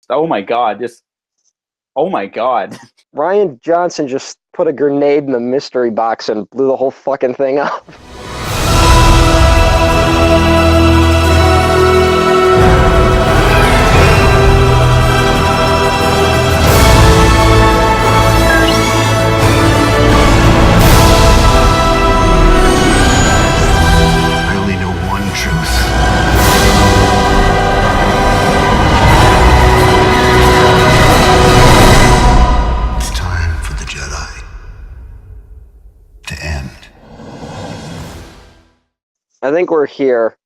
Oh my god, just oh my god. Ryan Johnson just put a grenade in the mystery box and blew the whole fucking thing up. I only know one truth. It's time for the Jedi to end. I think we're here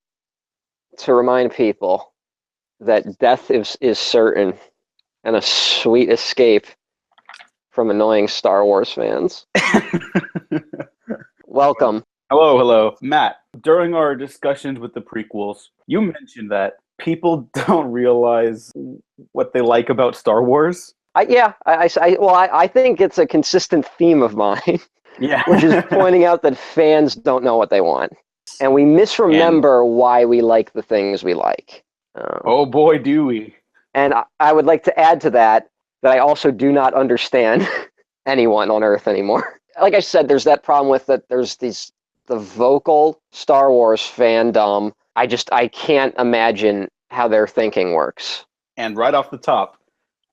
to remind people that death is certain and a sweet escape from annoying Star Wars fans. Welcome. Hello. Matt, during our discussions with the prequels, you mentioned that people don't realize what they like about Star Wars. I think it's a consistent theme of mine, Yeah. which is pointing out that fans don't know what they want. And we misremember why we like the things we like. Oh boy, do we. And I would like to add to that I also do not understand anyone on Earth anymore. Like I said, there's that problem with that. There's the vocal Star Wars fandom. I can't imagine how their thinking works. And right off the top,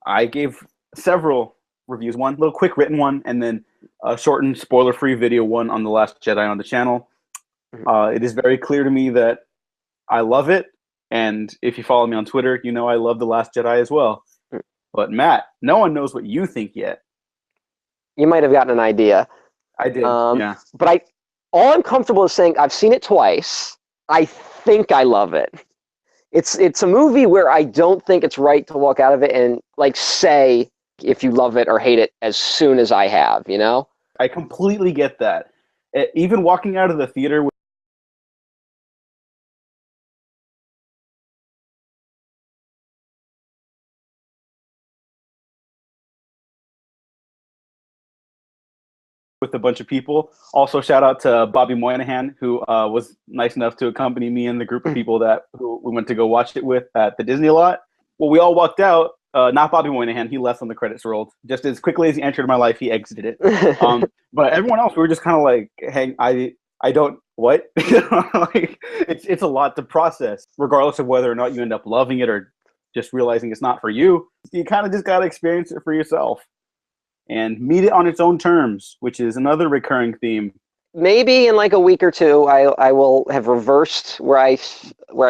I gave several reviews. One little quick written one, and then a shortened spoiler-free video one on The Last Jedi on the channel. It is very clear to me that I love it, and if you follow me on Twitter, you know I love The Last Jedi as well. But Matt, no one knows what you think yet. You might have gotten an idea. I did, yeah. But all I'm comfortable is saying I've seen it twice. I think I love it. It's a movie where I don't think it's right to walk out of it and like say if you love it or hate it as soon as I have, you know? I completely get that. Even walking out of the theater with a bunch of people. Also, shout out to Bobby Moynihan, who was nice enough to accompany me and the group of people who we went to go watch it with at the Disney lot. Well, we all walked out. Not Bobby Moynihan. He left when the credits rolled. Just as quickly as he entered my life, he exited it. But everyone else, we were just kind of like, hey, I don't, what? Like, it's a lot to process, regardless of whether or not you end up loving it or just realizing it's not for you. You kind of just got to experience it for yourself and meet it on its own terms, which is another recurring theme. Maybe in like a week or two, I will have reversed where I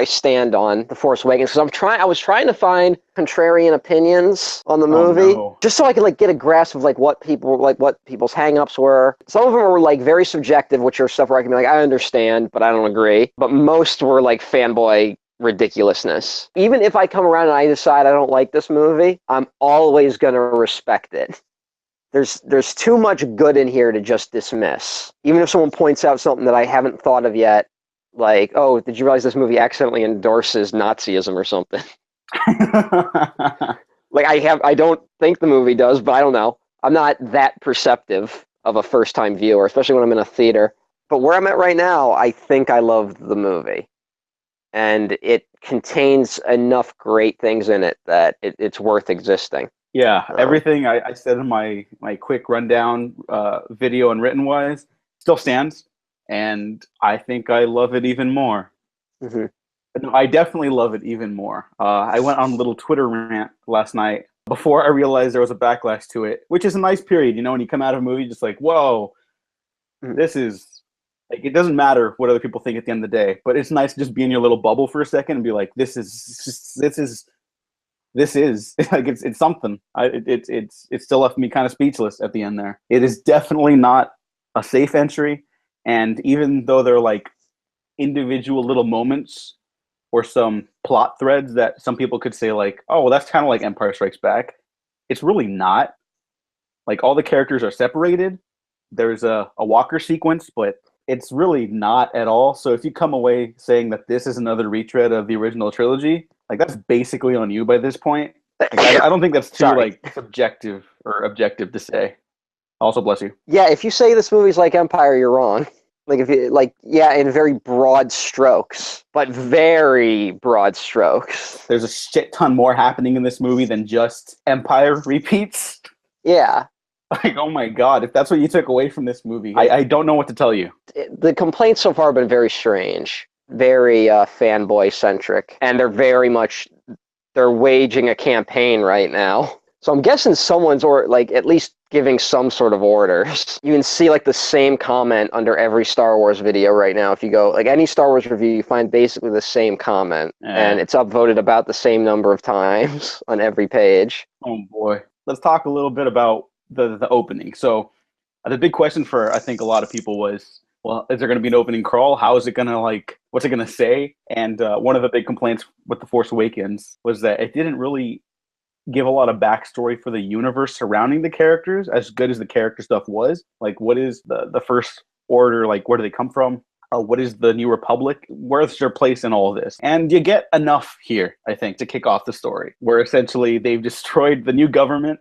stand on The Force Awakens, because I was trying to find contrarian opinions on the movie, just so I could like get a grasp of what people's hangups were. Some of them were like very subjective, which are stuff where I can be like, I understand, but I don't agree. But most were like fanboy ridiculousness. Even if I come around and I decide I don't like this movie, I'm always going to respect it. There's too much good in here to just dismiss. Even if someone points out something that I haven't thought of yet, like, oh, did you realize this movie accidentally endorses Nazism or something? Like I don't think the movie does, but I don't know. I'm not that perceptive of a first-time viewer, especially when I'm in a theater. But where I'm at right now, I think I love the movie. And it contains enough great things in it that it's worth existing. Yeah, everything I said in my quick rundown video and written wise still stands, and I think I love it even more. Mm-hmm. No, I definitely love it even more. I went on a little Twitter rant last night before I realized there was a backlash to it, which is a nice period, you know, when you come out of a movie just like, whoa, this is, like, it doesn't matter what other people think at the end of the day, but it's nice to just be in your little bubble for a second and be like, this is like it's something. It still left me kind of speechless at the end there. It is definitely not a safe entry, and even though they're like individual little moments or some plot threads that some people could say like, oh, well, that's kind of like Empire Strikes Back, it's really not. Like, all the characters are separated. There's a Walker sequence, but it's really not at all. So if you come away saying that this is another retread of the original trilogy, like, that's basically on you by this point. Like, I don't think that's too like subjective or objective to say. Also, bless you. Yeah, if you say this movie's like Empire, you're wrong. Like if you like, yeah, in very broad strokes, but very broad strokes. There's a shit ton more happening in this movie than just Empire repeats. Yeah. Like, oh my god, if that's what you took away from this movie, I don't know what to tell you. The complaints so far have been very strange, very fanboy centric, and they're waging a campaign right now. So I'm guessing someone's at least giving some sort of orders. You can see like the same comment under every Star Wars video right now. If you go like any Star Wars review, you find basically the same comment, and it's upvoted about the same number of times on every page. Oh boy. Let's talk a little bit about the opening. So the big question for I think a lot of people was, well, is there going to be an opening crawl? How is it going to what's it going to say? And one of the big complaints with The Force Awakens was that it didn't really give a lot of backstory for the universe surrounding the characters, as good as the character stuff was. Like, what is the First Order? Like, where do they come from? What is the New Republic? Where's their place in all of this? And you get enough here, I think, to kick off the story, where essentially they've destroyed the new government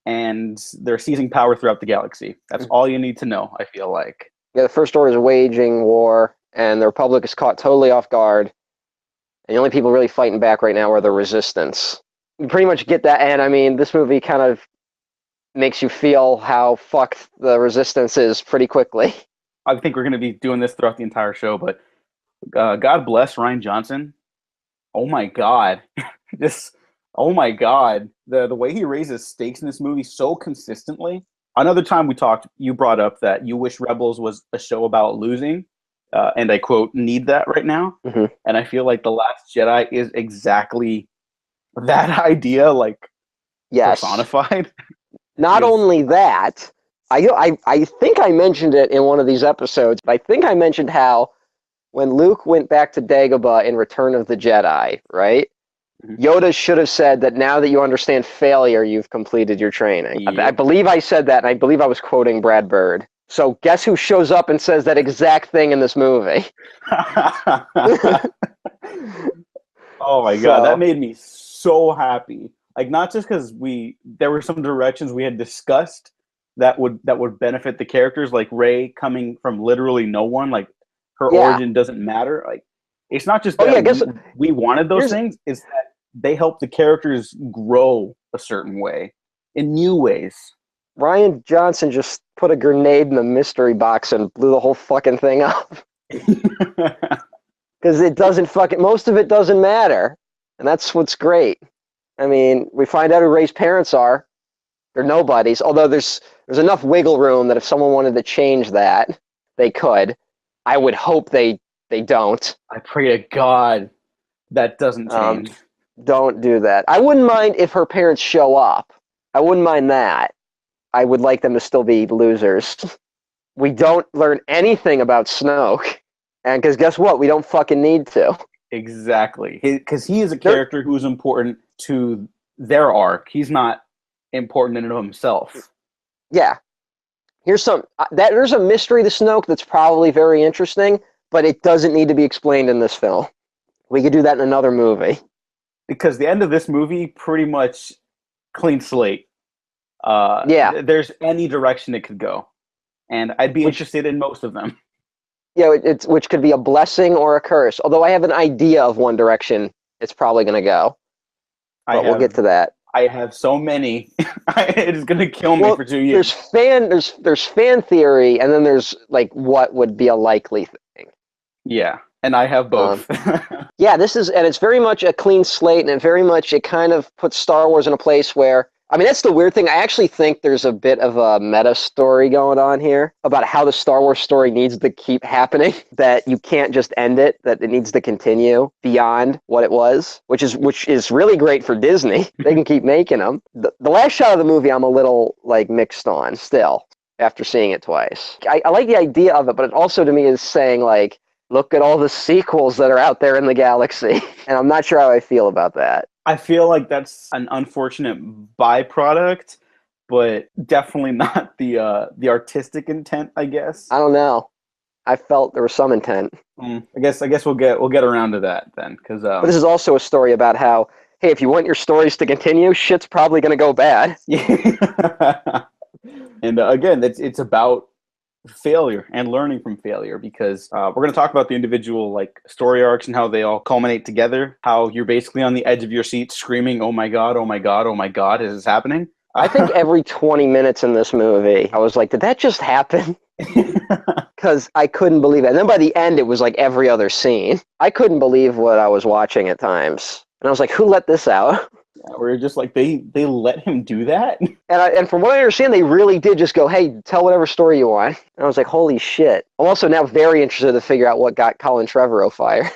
and they're seizing power throughout the galaxy. That's all you need to know, I feel like. Yeah, the First Order is waging war, and the Republic is caught totally off guard. And the only people really fighting back right now are the Resistance. You pretty much get that, and I mean, this movie kind of makes you feel how fucked the Resistance is pretty quickly. I think we're going to be doing this throughout the entire show, but God bless Rian Johnson. Oh my God. Oh my God. The way he raises stakes in this movie so consistently. Another time we talked, you brought up that you wish Rebels was a show about losing, and I quote, need that right now. Mm-hmm. And I feel like The Last Jedi is exactly that idea, like, yes, personified. Not only that, I think I mentioned it in one of these episodes. I think I mentioned how when Luke went back to Dagobah in Return of the Jedi, right? Mm-hmm. Yoda should have said that now that you understand failure, you've completed your training. Yep. I believe I said that, and I believe I was quoting Brad Bird. So guess who shows up and says that exact thing in this movie? Oh my God, that made me so happy. Like, not just because there were some directions we had discussed that would benefit the characters, like Rey coming from literally no one, like her origin doesn't matter. Like, it's not just that we wanted those things, it's that they help the characters grow a certain way, in new ways. Rian Johnson just put a grenade in the mystery box and blew the whole fucking thing up. Because most of it doesn't matter. And that's what's great. I mean, we find out who Rey's parents are. They're nobodies. Although there's enough wiggle room that if someone wanted to change that, they could. I would hope they don't. I pray to God that doesn't change. Don't do that. I wouldn't mind if her parents show up. I wouldn't mind that. I would like them to still be losers. We don't learn anything about Snoke. And because guess what? We don't fucking need to. Exactly. Because he is a character who's important to their arc. He's not important in and of himself. Yeah. There's a mystery to Snoke that's probably very interesting, but it doesn't need to be explained in this film. We could do that in another movie. Because the end of this movie, pretty much clean slate. There's any direction it could go. And I'd be interested in most of them. Yeah, which could be a blessing or a curse. Although I have an idea of one direction it's probably going to go. But we'll get to that. I have so many. It is going to kill me for 2 years. There's fan theory, and then there's like what would be a likely thing. Yeah, and I have both. Yeah, it's very much a clean slate, and it kind of puts Star Wars in a place where, I mean, that's the weird thing. I actually think there's a bit of a meta story going on here about how the Star Wars story needs to keep happening, that you can't just end it, that it needs to continue beyond what it was, which is really great for Disney. They can keep making them. The last shot of the movie I'm a little like mixed on still after seeing it twice. I like the idea of it, but it also to me is saying like, look at all the sequels that are out there in the galaxy. And I'm not sure how I feel about that. I feel like that's an unfortunate byproduct, but definitely not the artistic intent, I guess. I don't know. I felt there was some intent. I guess we'll get around to that then, because but this is also a story about how, hey, if you want your stories to continue, shit's probably going to go bad. And again, it's about failure and learning from failure, because we're going to talk about the individual like story arcs and how they all culminate together, how you're basically on the edge of your seat screaming, oh my god, oh my god, oh my god, is this happening? I think every 20 minutes in this movie, I was like, did that just happen? Because I couldn't believe it. And then by the end, it was like every other scene. I couldn't believe what I was watching at times. And I was like, who let this out? We're just like, they let him do that? And from what I understand, they really did just go, hey, tell whatever story you want. And I was like, holy shit. I'm also now very interested to figure out what got Colin Trevorrow fired.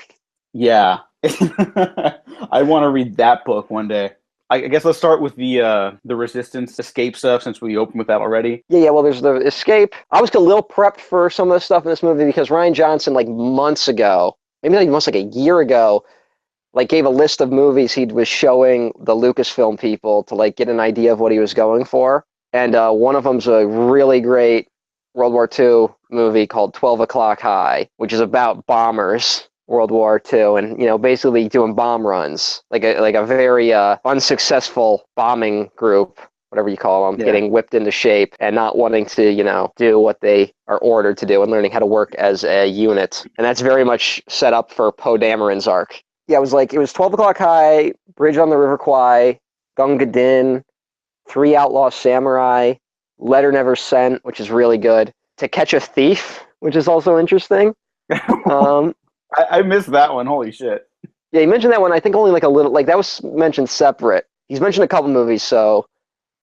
Yeah. I want to read that book one day. I guess let's start with the Resistance escape stuff, since we opened with that already. Yeah, well, there's the escape. I was a little prepped for some of the stuff in this movie because Rian Johnson, like months ago, maybe not even months, like a year ago, like gave a list of movies he was showing the Lucasfilm people to like get an idea of what he was going for. And one of them's a really great World War II movie called 12 O'Clock High, which is about bombers. World War II, and basically doing bomb runs, like a very unsuccessful bombing group, whatever you call them, getting whipped into shape and not wanting to do what they are ordered to do and learning how to work as a unit. And that's very much set up for Poe Dameron's arc. Yeah, it was 12 O'Clock High, Bridge on the River Kwai, Gunga Din, Three Outlaw Samurai, Letter Never Sent, which is really good, To Catch a Thief, which is also interesting. I missed that one. Holy shit. Yeah, he mentioned that one. I think only like a little, like that was mentioned separate. He's mentioned a couple movies, so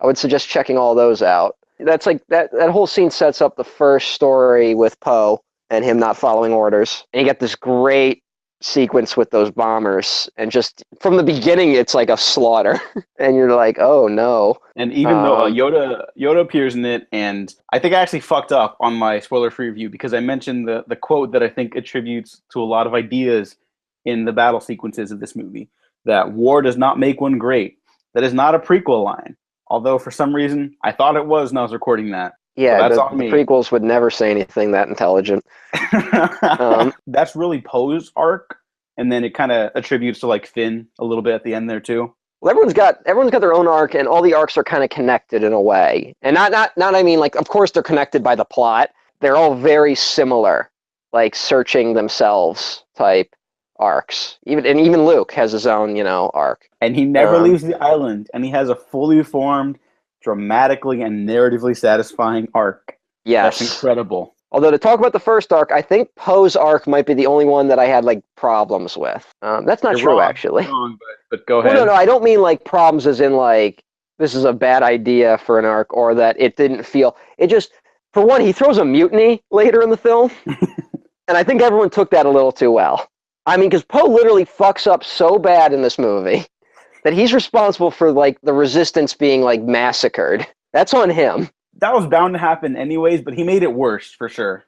I would suggest checking all those out. That's like that whole scene sets up the first story with Poe and him not following orders. And you get this great sequence with those bombers, and just from the beginning it's like a slaughter. And you're like, oh no. And even though Yoda appears in it, and I think I actually fucked up on my spoiler-free review because I mentioned the quote that I think attributes to a lot of ideas in the battle sequences of this movie, that war does not make one great. That is not a prequel line, although for some reason I thought it was when I was recording that. Yeah, so the prequels would never say anything that intelligent. That's really Poe's arc, and then it kind of attributes to like Finn a little bit at the end there too. Well, everyone's got their own arc, and all the arcs are kind of connected in a way. And not I mean, like, of course they're connected by the plot. They're all very similar, like searching themselves type arcs. Even Luke has his own, arc. And he never leaves the island, and he has a fully formed, dramatically and narratively satisfying arc. Yes. That's incredible. Although to talk about the first arc, I think Poe's arc might be the only one that I had like problems with. That's not true, actually. Wrong, but go ahead. Well, no, I don't mean like problems as in like this is a bad idea for an arc, or that it didn't feel. It just, for one, he throws a mutiny later in the film, and I think everyone took that a little too well. I mean, because Poe literally fucks up so bad in this movie that he's responsible for like the Resistance being like massacred. That's on him. That was bound to happen anyways, but he made it worse for sure.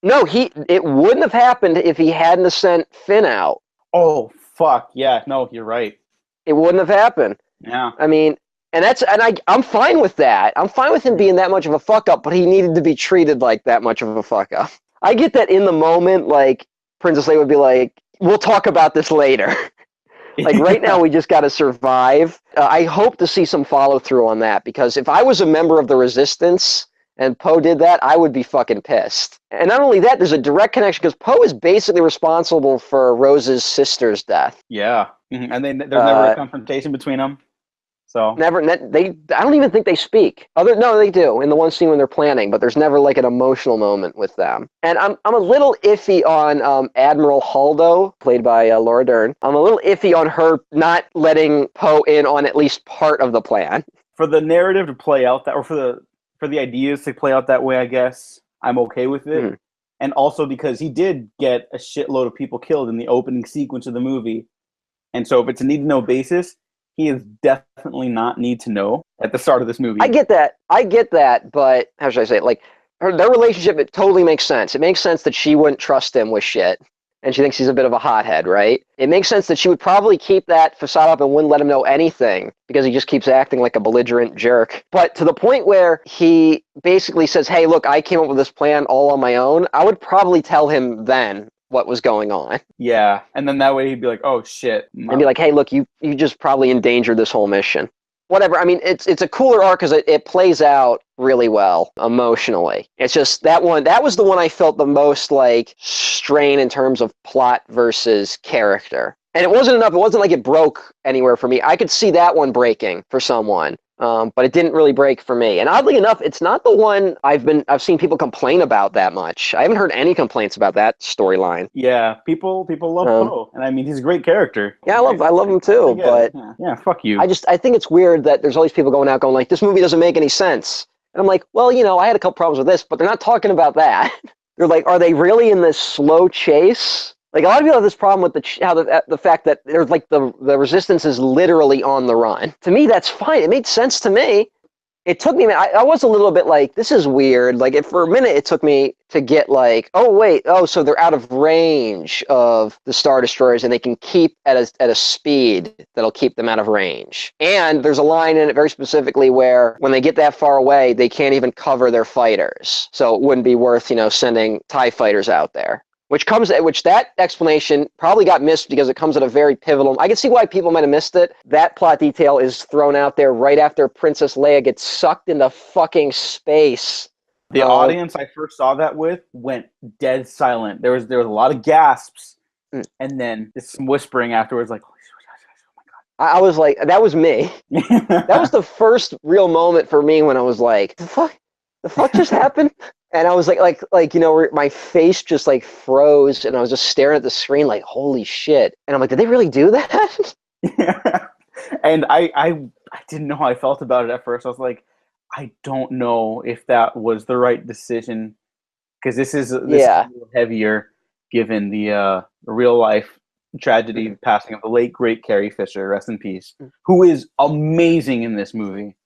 No, it wouldn't have happened if he hadn't sent Finn out. Oh fuck yeah! No, you're right. It wouldn't have happened. Yeah. I mean, I'm fine with that. I'm fine with him being that much of a fuck up, but he needed to be treated like that much of a fuck up. I get that in the moment, like Princess Leia would be like, "We'll talk about this later." Like right now, we just got to survive. I hope to see some follow through on that, because if I was a member of the Resistance and Poe did that, I would be fucking pissed. And not only that, there's a direct connection because Poe is basically responsible for Rose's sister's death. Yeah, and there's never a confrontation between them. So I don't even think they speak. No, they do in the one scene when they're planning, but there's never like an emotional moment with them. And I'm a little iffy on Admiral Holdo, played by Laura Dern. I'm a little iffy on her not letting Poe in on at least part of the plan. For the narrative to play out that, or for the ideas to play out that way, I guess I'm okay with it. Mm. And also because he did get a shitload of people killed in the opening sequence of the movie, and so if it's a need to know basis, he is definitely not need to know at the start of this movie. I get that, but how should I say it? Like, their relationship, it totally makes sense. It makes sense that she wouldn't trust him with shit, and she thinks he's a bit of a hothead, right? It makes sense that she would probably keep that facade up and wouldn't let him know anything because he just keeps acting like a belligerent jerk. But to the point where he basically says, hey, look, I came up with this plan all on my own, I would probably tell him then what was going on. Yeah, and then that way he'd be like, oh shit. And be like, hey, look, you just probably endangered this whole mission. Whatever, I mean, it's a cooler arc because it plays out really well emotionally. It's just that was the one I felt the most like strain in terms of plot versus character. And it wasn't enough. It wasn't like it broke anywhere for me. I could see that one breaking for someone. But it didn't really break for me. And oddly enough, it's not the one I've seen people complain about that much. I haven't heard any complaints about that storyline. Yeah, people love Poe, and I mean he's a great character. Yeah, I love him too. But yeah, fuck you. I think it's weird that there's all these people going like, this movie doesn't make any sense. And I'm like, well, I had a couple problems with this, but they're not talking about that. They're like, are they really in this slow chase? Like, a lot of people have this problem with the fact that there's like the resistance is literally on the run. To me, that's fine. It made sense to me. It took me. I was a little bit like, this is weird. Like, for a minute, it took me to get like, so they're out of range of the Star Destroyers, and they can keep at a speed that'll keep them out of range. And there's a line in it very specifically where when they get that far away, they can't even cover their fighters. So it wouldn't be worth sending TIE fighters out there. Which that explanation probably got missed because it comes at a very pivotal. I can see why people might have missed it. That plot detail is thrown out there right after Princess Leia gets sucked into fucking space. The audience I first saw that with went dead silent. There was a lot of gasps, and then some whispering afterwards, like, "Oh my god!" I was like, that was me. That was the first real moment for me when I was like, the fuck just happened. And I was like, my face just like froze, and I was just staring at the screen like, holy shit. And I'm like, did they really do that? Yeah. And I didn't know how I felt about it at first. I was like, I don't know if that was the right decision, because this is a little heavier given the real life tragedy, passing of the late great Carrie Fisher, rest in peace, who is amazing in this movie.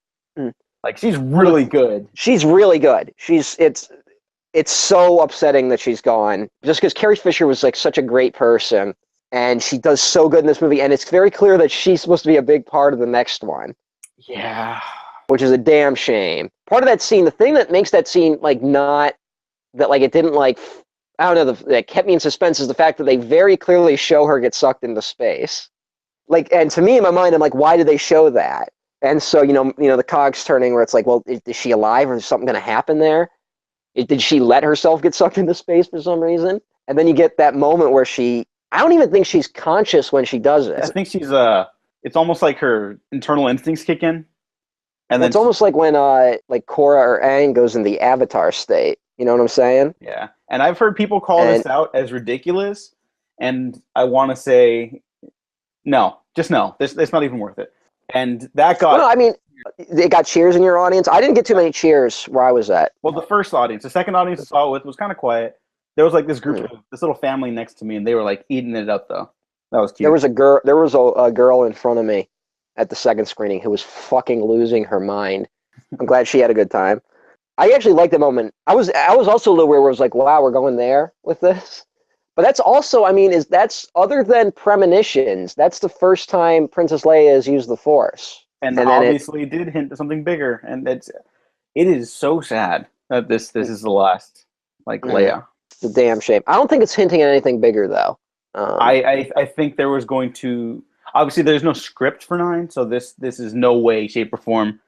Like, she's really good. She's really good. It's so upsetting that she's gone, just because Carrie Fisher was like such a great person, and she does so good in this movie, and it's very clear that she's supposed to be a big part of the next one. Yeah. Which is a damn shame. Part of that scene, the thing that makes that scene like not, that like it didn't like, I don't know, that kept me in suspense is the fact that they very clearly show her get sucked into space. Like, and to me in my mind, I'm like, why did they show that? And so, the cogs turning where it's like, well, is she alive, or is something going to happen there? Did she let herself get sucked into space for some reason? And then you get that moment where I don't even think she's conscious when she does it. I think she's, it's almost like her internal instincts kick in. And it's almost like when, like Korra or Aang goes in the Avatar state. You know what I'm saying? Yeah. And I've heard people call this out as ridiculous. And I want to say, no, just no. It's not even worth it. And that got... Well, I mean, it got cheers in your audience. I didn't get too many cheers where I was at. Well, the first audience. The second audience I saw it with was kind of quiet. There was like this group of this little family next to me, and they were like eating it up, though. That was cute. There was a girl in front of me at the second screening who was fucking losing her mind. I'm glad she had a good time. I actually liked the moment. I was also a little weird where I was like, wow, we're going there with this. But that's also, I mean, that's other than premonitions, that's the first time Princess Leia has used the Force. And obviously it did hint to something bigger. And it is so sad that this is the last, like, Leia. It's a damn shame. I don't think it's hinting at anything bigger, though. I think there was going to... Obviously, there's no script for 9, so this is no way, shape, or form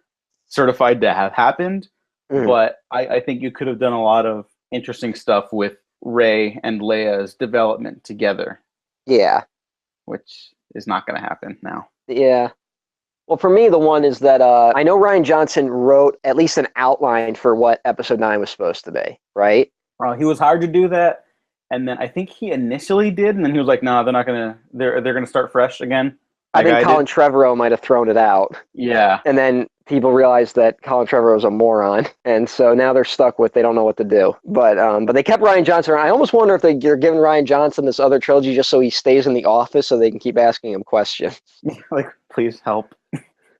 certified to have happened. But I think you could have done a lot of interesting stuff with Rey and Leia's development together. Yeah. Which is not going to happen now. Yeah. Well, for me, the one is that I know Rian Johnson wrote at least an outline for what Episode 9 was supposed to be, right? He was hired to do that, and then I think he initially did, and then he was like, "No, they're not gonna. They're gonna start fresh again." I think Colin Trevorrow might have thrown it out. Yeah. And then people realized that Colin Trevorrow is a moron, and so now they're stuck with they don't know what to do. But they kept Rian Johnson around. I almost wonder if they're giving Rian Johnson this other trilogy just so he stays in the office so they can keep asking him questions. Like, please help.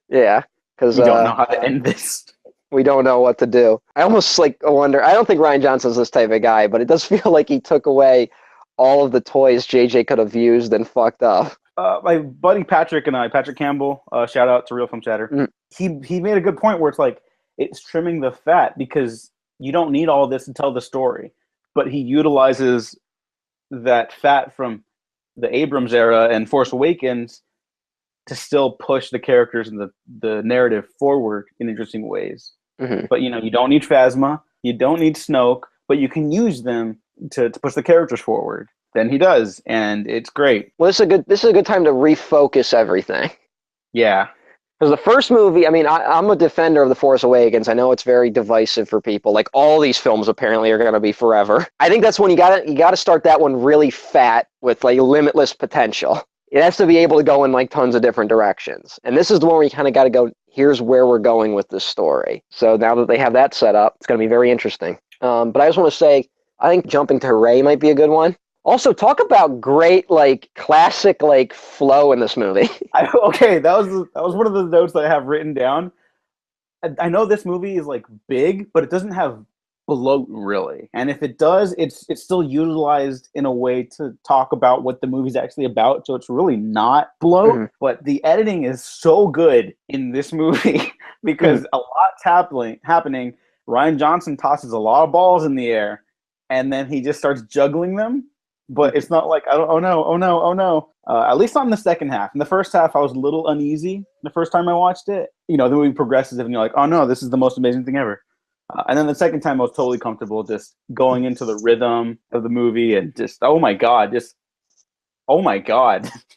Yeah, because we don't know how to end this. We don't know what to do. I almost wonder. I don't think Rian Johnson's this type of guy, but it does feel like he took away all of the toys JJ could have used and fucked up. My buddy Patrick Campbell, shout out to Real Film Chatter. He made a good point where it's like it's trimming the fat because you don't need all of this to tell the story, but he utilizes that fat from the Abrams era and Force Awakens to still push the characters and the narrative forward in interesting ways. But, you don't need Phasma, you don't need Snoke, but you can use them to push the characters forward. Then he does, and it's great. Well, this is a good time to refocus everything. Yeah. Because the first movie, I mean, I'm a defender of The Force Awakens. I know it's very divisive for people. Like, all these films apparently are going to be forever. I think that's when you gotta start that one really fat with like limitless potential. It has to be able to go in like tons of different directions. And this is the one where you kind of got to go, here's where we're going with this story. So now that they have that set up, it's going to be very interesting. But I just want to say, I think jumping to Rey might be a good one. Also, talk about great, like, classic, like, flow in this movie. Okay, that was one of the notes that I have written down. I know this movie is, like, big, but it doesn't have bloat, really. And if it does, it's still utilized in a way to talk about what the movie's actually about, so it's really not bloat. But the editing is so good in this movie because a lot's happening. Rian Johnson tosses a lot of balls in the air, and then he just starts juggling them. But it's not like, oh no. At least not in the second half. In the first half, I was a little uneasy the first time I watched it. The movie progresses and you're like, oh no, this is the most amazing thing ever. And then the second time I was totally comfortable just going into the rhythm of the movie and just, oh my God.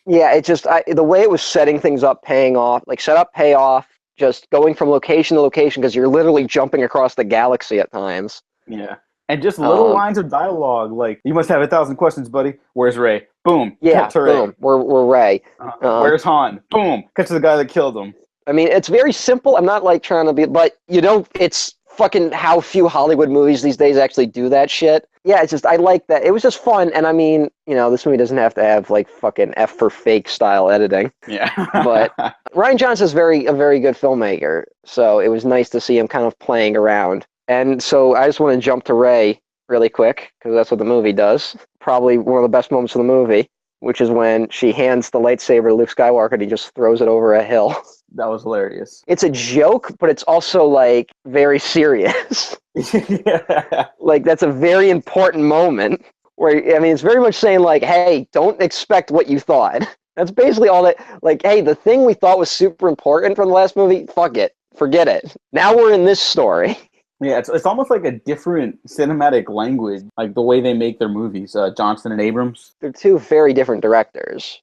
Yeah, it just, the way it was setting things up, paying off, like set up, pay off, just going from location to location because you're literally jumping across the galaxy at times. Yeah. And just little lines of dialogue, like, you must have 1,000 questions, buddy. Where's Rey? Boom. Yeah, cut to Rey. boom. We're Rey. Where's Han? Boom. Cut to the guy that killed him. I mean, it's very simple. I'm not, like, trying to be, but, it's fucking how few Hollywood movies these days actually do that shit. Yeah, it's just, I like that. It was just fun, and I mean, this movie doesn't have to have, like, fucking F for fake style editing. Yeah. But Rian Johnson's a very good filmmaker, so it was nice to see him kind of playing around. And so I just want to jump to Rey really quick, because that's what the movie does. Probably one of the best moments of the movie, which is when she hands the lightsaber to Luke Skywalker and he just throws it over a hill. That was hilarious. It's a joke, but it's also, like, very serious. Yeah. Like, that's a very important moment where, I mean, it's very much saying, like, hey, don't expect what you thought. That's basically all that, like, hey, the thing we thought was super important from the last movie, fuck it. Forget it. Now we're in this story. Yeah, it's almost like a different cinematic language, like the way they make their movies, Johnson and Abrams. They're two very different directors,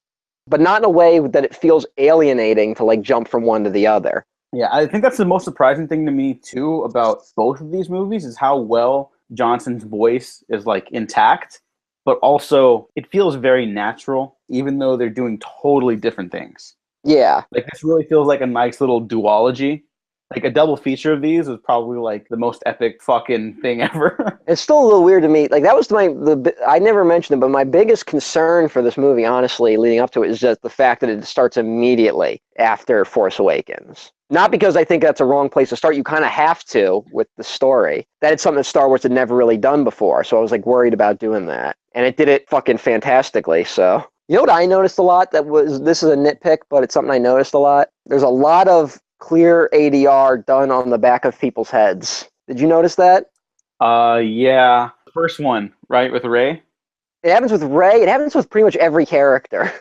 but not in a way that it feels alienating to, like, jump from one to the other. Yeah, I think that's the most surprising thing to me, too, about both of these movies, is how well Johnson's voice is, like, intact, but also it feels very natural, even though they're doing totally different things. Yeah. Like, this really feels like a nice little duology. Like, a double feature of these is probably, like, the most epic fucking thing ever. It's still a little weird to me. Like, that was I never mentioned it, but my biggest concern for this movie, honestly, leading up to it, is just the fact that it starts immediately after Force Awakens. Not because I think that's a wrong place to start. You kind of have to with the story. That it's something that Star Wars had never really done before. So I was, like, worried about doing that. And it did it fucking fantastically, so. You know what I noticed a lot? This is a nitpick, but it's something I noticed a lot. There's a lot of clear ADR done on the back of people's heads. Did you notice that? Yeah. First one, right, with Rey? It happens with Rey. It happens with pretty much every character.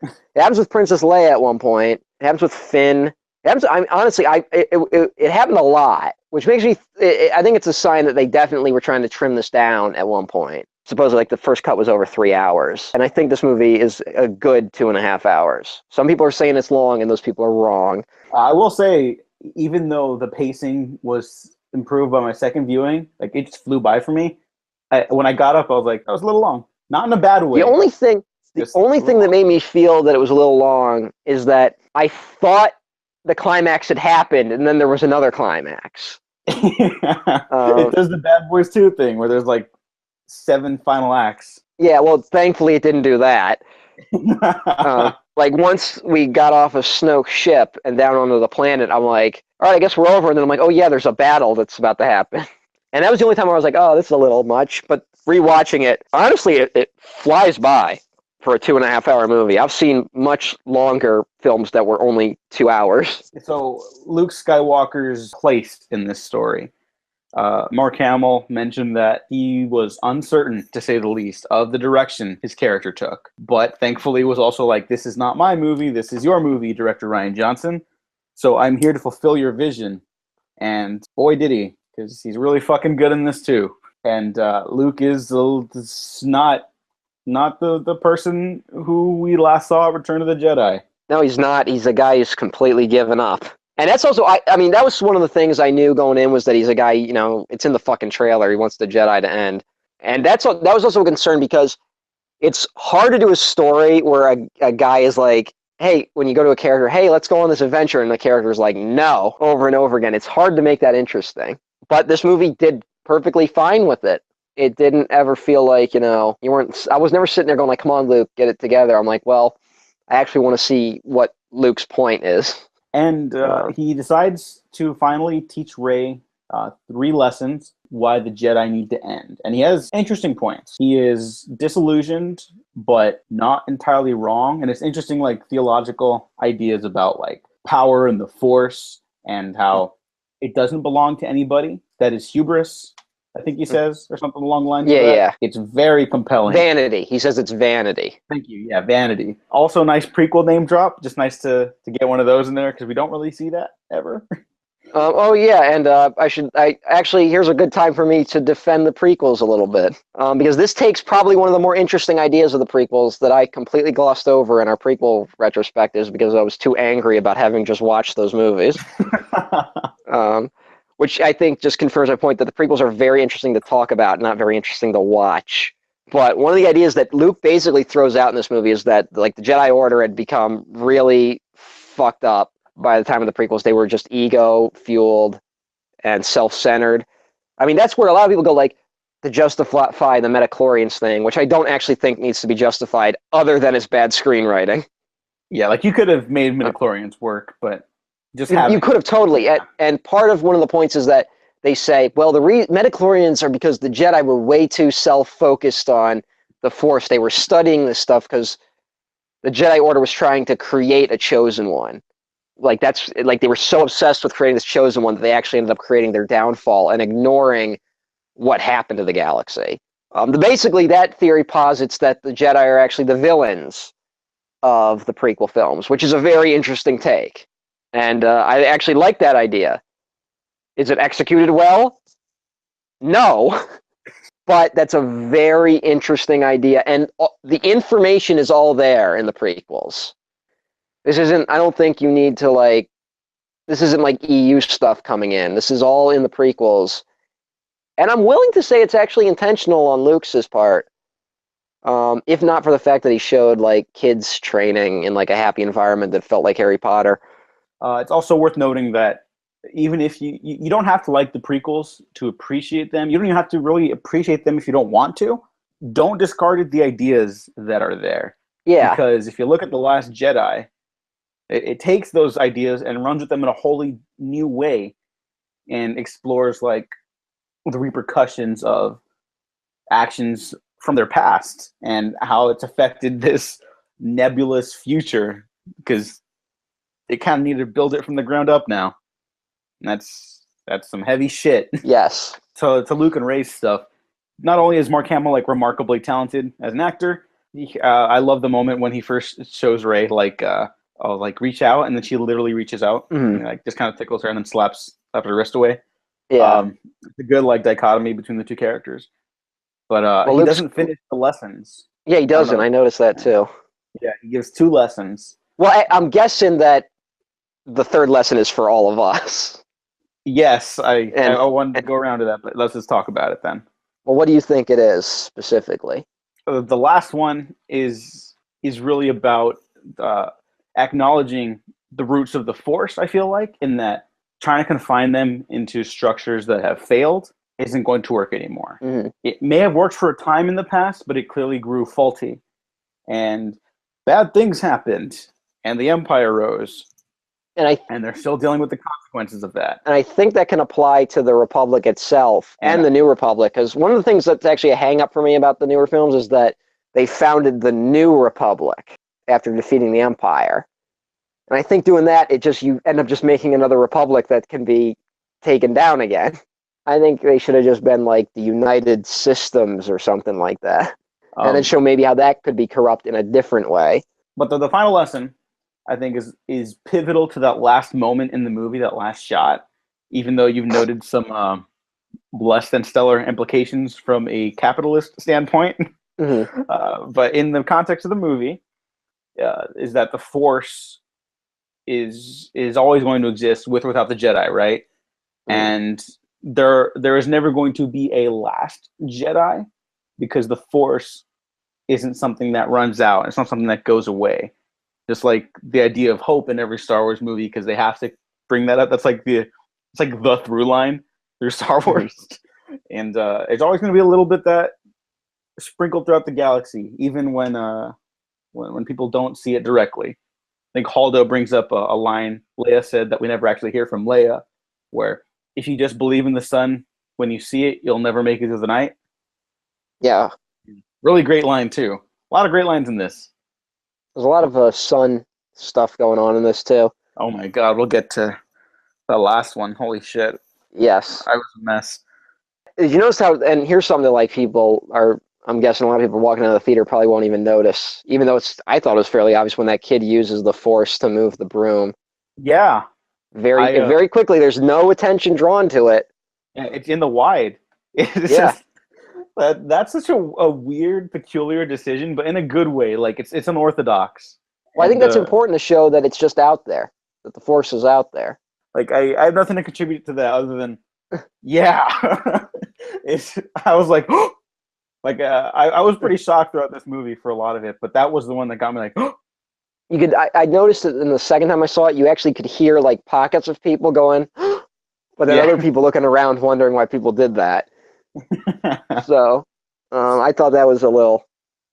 It happens with Princess Leia at one point. It happens with Finn. It happens. Honestly, it happened a lot, which makes me. I think it's a sign that they definitely were trying to trim this down at one point. Supposedly, like, the first cut was over 3 hours, and I think this movie is a good 2.5 hours. Some people are saying it's long, and those people are wrong. I will say, even though the pacing was improved by my second viewing, like, it just flew by for me. When I got up, I was like, that was a little long. Not in a bad way. The only thing that made me feel that it was a little long is that I thought the climax had happened, and then there was another climax. It does the Bad Boys 2 thing, where there's, like, 7 final acts. Yeah, well, thankfully it didn't do that. Like, once we got off of Snoke's ship and down onto the planet, I'm like, all right, I guess we're over. And then I'm like, oh yeah, there's a battle that's about to happen. And that was the only time I was like, oh, this is a little much. But rewatching it, honestly, it flies by for a 2.5 hour movie. I've seen much longer films that were only 2 hours. So Luke Skywalker's place in this story. Mark Hamill mentioned that he was uncertain, to say the least, of the direction his character took. But thankfully was also like, this is not my movie, this is your movie, director Rian Johnson. So I'm here to fulfill your vision. And boy, did he, because he's really fucking good in this too. And Luke is not the person who we last saw at Return of the Jedi. No, he's not. He's a guy who's completely given up. And that's also, I mean, that was one of the things I knew going in, was that he's a guy, you know, it's in the fucking trailer. He wants the Jedi to end. And that was also a concern, because it's hard to do a story where a guy is like, hey, when you go to a character, hey, let's go on this adventure, and the character's like, no, over and over again. It's hard to make that interesting. But this movie did perfectly fine with it. It didn't ever feel like, you know, I was never sitting there going like, come on, Luke, get it together. I'm like, well, I actually want to see what Luke's point is. And he decides to finally teach Rey 3 lessons why the Jedi need to end. And he has interesting points. He is disillusioned, but not entirely wrong. And it's interesting, like, theological ideas about, like, power and the Force, and how it doesn't belong to anybody. That is hubris, I think he says, or something along the lines of that. Yeah. It's very compelling. Vanity. He says it's vanity. Thank you. Yeah, vanity. Also, nice prequel name drop. Just nice to get one of those in there, because we don't really see that ever. Oh yeah, and I actually, here's a good time for me to defend the prequels a little bit, because this takes probably one of the more interesting ideas of the prequels that I completely glossed over in our prequel retrospectives, because I was too angry about having just watched those movies. Which I think just confirms my point that the prequels are very interesting to talk about, not very interesting to watch. But one of the ideas that Luke basically throws out in this movie is that, like, the Jedi Order had become really fucked up by the time of the prequels. They were just ego-fueled and self-centered. I mean, that's where a lot of people go, like, to justify the midichlorians thing, which I don't actually think needs to be justified, other than it's bad screenwriting. Yeah, like, you could have made midichlorians work, but just you could have totally. And part of one of the points is that they say, well, the midichlorians are because the Jedi were way too self-focused on the Force. They were studying this stuff because the Jedi Order was trying to create a chosen one. Like, that's like, they were so obsessed with creating this chosen one that they actually ended up creating their downfall and ignoring what happened to the galaxy. Basically, that theory posits that the Jedi are actually the villains of the prequel films, which is a very interesting take. And I actually like that idea. Is it executed well? No. But that's a very interesting idea. And the information is all there in the prequels. This isn't, I don't think you need to, like, this isn't like EU stuff coming in. This is all in the prequels. And I'm willing to say it's actually intentional on Luke's part. If not for the fact that he showed, like, kids training in, like, a happy environment that felt like Harry Potter. It's also worth noting that even if you don't have to like the prequels to appreciate them, you don't even have to really appreciate them if you don't want to. Don't discard the ideas that are there. Yeah. Because if you look at The Last Jedi, it takes those ideas and runs with them in a wholly new way and explores, like, the repercussions of actions from their past and how it's affected this nebulous future, because they kind of need to build it from the ground up now. And that's some heavy shit. Yes. So to Luke and Rey's stuff, not only is Mark Hamill, like, remarkably talented as an actor, I love the moment when he first shows Rey, like, reach out, and then she literally reaches out, and, like, just kind of tickles her and then slaps her wrist away. Yeah. It's a good, like, dichotomy between the two characters. But he doesn't finish the lessons. Yeah, he doesn't. I noticed that too. Yeah, he gives 2 lessons. Well, I'm guessing that the third lesson is for all of us. Yes, I wanted to go around to that, but let's just talk about it then. Well, what do you think it is specifically? The last one is really about acknowledging the roots of the Force, I feel like, in that trying to confine them into structures that have failed isn't going to work anymore. Mm-hmm. It may have worked for a time in the past, but it clearly grew faulty. And bad things happened, and the Empire rose. And they're still dealing with the consequences of that. And I think that can apply to the Republic itself and the New Republic, because one of the things that's actually a hang-up for me about the newer films is that they founded the New Republic after defeating the Empire. And I think doing that, you end up just making another Republic that can be taken down again. I think they should have just been like the United Systems or something like that. And then show maybe how that could be corrupt in a different way. But the final lesson, I think, is pivotal to that last moment in the movie, that last shot, even though you've noted some less than stellar implications from a capitalist standpoint. But in the context of the movie, is that the Force is always going to exist with or without the Jedi, right? And there is never going to be a last Jedi, because the Force isn't something that runs out. It's not something that goes away. Just like the idea of hope in every Star Wars movie, because they have to bring that up. It's like the through line through Star Wars. And it's always going to be a little bit that sprinkled throughout the galaxy, even when people don't see it directly. I think Haldo brings up a line Leia said that we never actually hear from Leia, where if you just believe in the sun when you see it, you'll never make it through the night. Yeah. Really great line, too. A lot of great lines in this. There's a lot of sun stuff going on in this, too. Oh my god, we'll get to the last one. Holy shit. Yes. I was a mess. Did you notice how, and here's something that like people are, I'm guessing a lot of people walking out of the theater probably won't even notice, even though I thought it was fairly obvious when that kid uses the Force to move the broom. Yeah. Very quickly, there's no attention drawn to it. Yeah, it's in the wide. It's just, that's such a weird, peculiar decision, but in a good way. Like, it's unorthodox. Well, I think that's important to show that it's just out there, that the Force is out there. Like, I have nothing to contribute to that other than, yeah. I was like, like, I was pretty shocked throughout this movie for a lot of it, but that was the one that got me like, You could, I noticed that in the second time I saw it, you actually could hear like pockets of people going, but then other people looking around wondering why people did that. So I thought that was a little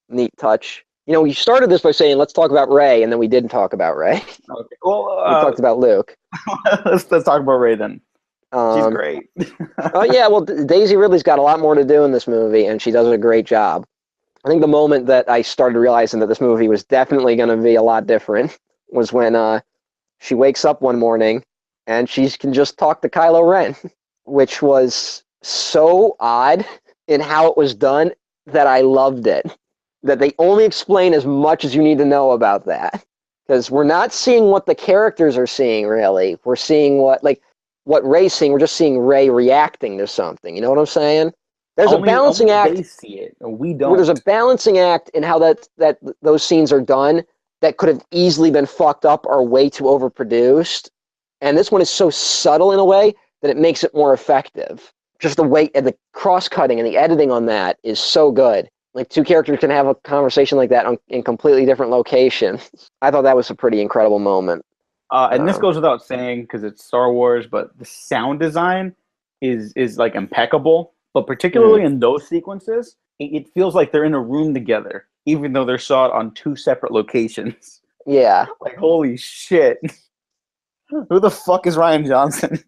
neat touch. You know, we started this by saying, let's talk about Rey, and then we didn't talk about Rey. Okay. Well, we talked about Luke. let's talk about Rey then. She's great. Oh, yeah, well, Daisy Ridley's got a lot more to do in this movie, and she does a great job. I think the moment that I started realizing that this movie was definitely going to be a lot different was when she wakes up one morning and she can just talk to Kylo Ren, which was so odd in how it was done that I loved it. That they only explain as much as you need to know about that. Because we're not seeing what the characters are seeing, really. We're seeing what Rey's seeing. We're just seeing Rey reacting to something. You know what I'm saying? There's a balancing act. They see it, and we don't. There's a balancing act in how that those scenes are done that could have easily been fucked up or way too overproduced. And this one is so subtle in a way that it makes it more effective. Just the way and the cross-cutting and the editing on that is so good. Like two characters can have a conversation like that in completely different locations. I thought that was a pretty incredible moment. And this goes without saying because it's Star Wars, but the sound design is like impeccable. But particularly in those sequences, it feels like they're in a room together, even though they're shot on two separate locations. Yeah. Like, holy shit. Who the fuck is Rian Johnson?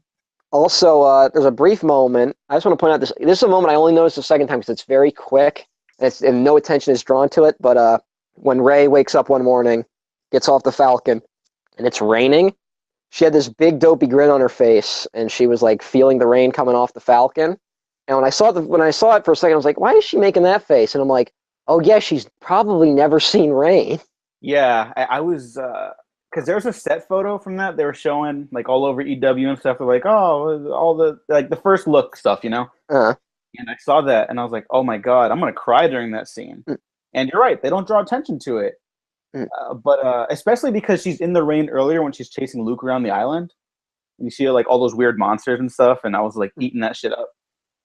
Also, there's a brief moment. I just want to point out this. This is a moment I only noticed the second time because it's very quick and no attention is drawn to it. But when Rey wakes up one morning, gets off the Falcon, and it's raining, she had this big dopey grin on her face, and she was like feeling the rain coming off the Falcon. And when I saw it for a second, I was like, why is she making that face? And I'm like, oh yeah, she's probably never seen rain. Yeah, I was because there's a set photo from that they were showing like all over EW and stuff. They're like, oh, all the like the first look stuff, you know. And I saw that, and I was like, oh my god, I'm gonna cry during that scene. And you're right, they don't draw attention to it, but especially because she's in the rain earlier when she's chasing Luke around the island, and you see like all those weird monsters and stuff, and I was like eating that shit up.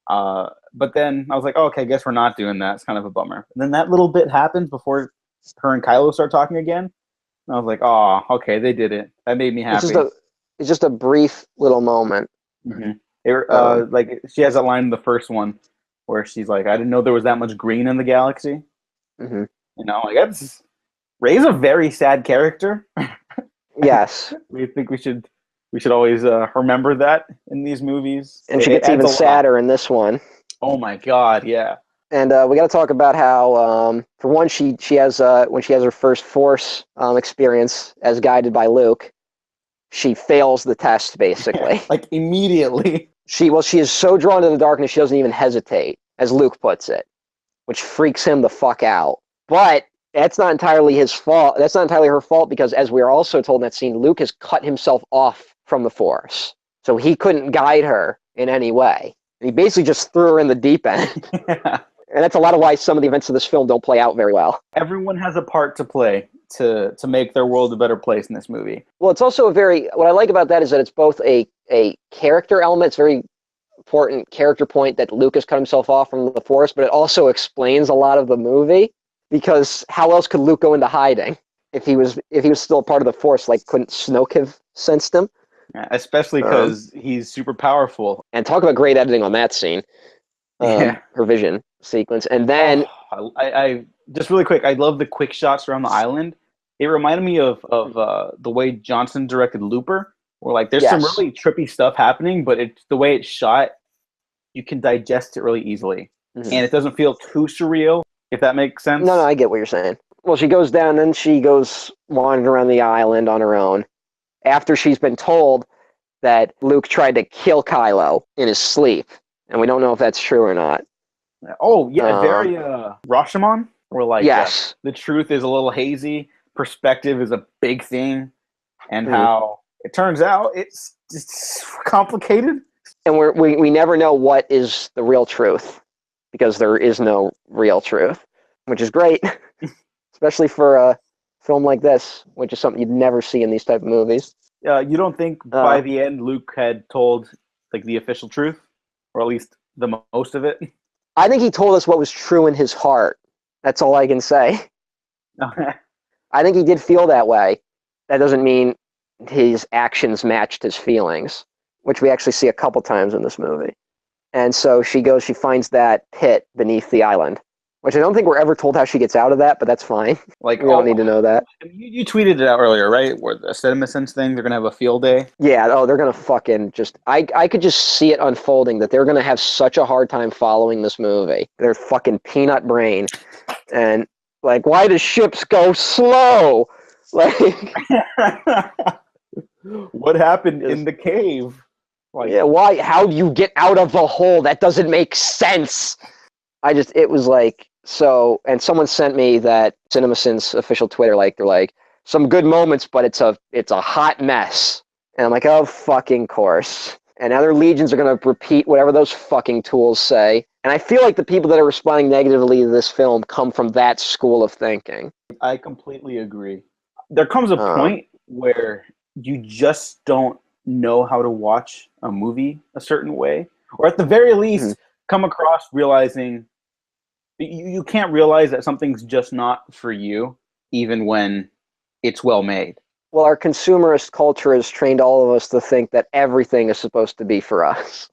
But then I was like, oh, okay, I guess we're not doing that. It's kind of a bummer. And then that little bit happens before her and Kylo start talking again. And I was like, oh, okay, they did it. That made me happy. It's just a brief little moment. Like she has that line in the first one where she's like, I didn't know there was that much green in the galaxy. You know, like Rey's a very sad character. Yes. We think we should always remember that in these movies. And she gets even sadder in this one. Oh my god, yeah. And we got to talk about how, for one, she has when she has her first Force experience as guided by Luke, she fails the test basically. Like immediately. She is so drawn to the darkness she doesn't even hesitate, as Luke puts it, which freaks him the fuck out. But that's not entirely his fault. That's not entirely her fault because, as we are also told in that scene, Luke has cut himself off from the Force. So he couldn't guide her in any way. He basically just threw her in the deep end. Yeah. And that's a lot of why some of the events of this film don't play out very well. Everyone has a part to play to make their world a better place in this movie. Well, it's also what I like about that is that it's both a character element. It's very important character point that Luke has cut himself off from the Force, but it also explains a lot of the movie, because how else could Luke go into hiding if he was still a part of the Force? Like, couldn't Snoke have sensed him? Yeah, especially because he's super powerful. And talk about great editing on that scene. Her vision sequence. And then I just really quick, I love the quick shots around the island. It reminded me of the way Johnson directed Looper, where like there's some really trippy stuff happening, but it's the way it's shot, you can digest it really easily. And it doesn't feel too surreal, if that makes sense. No, I get what you're saying. Well, she goes down, then she goes wandering around the island on her own after she's been told that Luke tried to kill Kylo in his sleep. And we don't know if that's true or not. Oh, yeah, very Rashomon, where like the truth is a little hazy, perspective is a big thing, and how it turns out it's complicated. And we never know what is the real truth, because there is no real truth, which is great, especially for a film like this, which is something you'd never see in these type of movies. You don't think by the end Luke had told like the official truth, or at least the most of it? I think he told us what was true in his heart. That's all I can say. I think he did feel that way. That doesn't mean his actions matched his feelings, which we actually see a couple times in this movie. And so she finds that pit beneath the island, which I don't think we're ever told how she gets out of that, but that's fine. Like, we don't need to know that. You tweeted it out earlier, right? Where the CinemaSins thing, they're going to have a field day. Yeah, they're going to fucking just... I could just see it unfolding, that they're going to have such a hard time following this movie. They're fucking peanut brain. And, like, why do ships go slow? Like... What happened in the cave? Like, yeah, why? How do you get out of the hole? That doesn't make sense. It was like... So, and someone sent me that CinemaSins official Twitter, like, they're like, some good moments, but it's a hot mess. And I'm like, oh, fucking course. And other legions are going to repeat whatever those fucking tools say. And I feel like the people that are responding negatively to this film come from that school of thinking. I completely agree. There comes a point where you just don't know how to watch a movie a certain way. Or at the very least, come across realizing... You can't realize that something's just not for you, even when it's well made. Well, our consumerist culture has trained all of us to think that everything is supposed to be for us.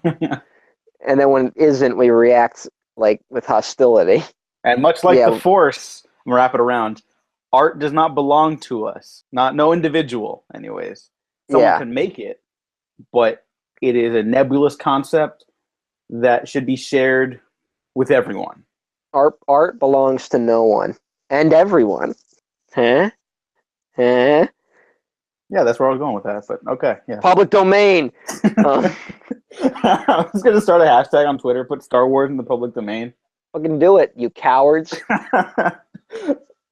And then when it isn't, we react like with hostility. And much like the Force, I'm wrap it around, art does not belong to us. No individual, anyways. Someone can make it, but it is a nebulous concept that should be shared with everyone. Art belongs to no one and everyone. Huh? Yeah, that's where I was going with that, but okay. Yeah. Public domain. I was going to start a hashtag on Twitter, put Star Wars in the public domain. Fucking do it, you cowards.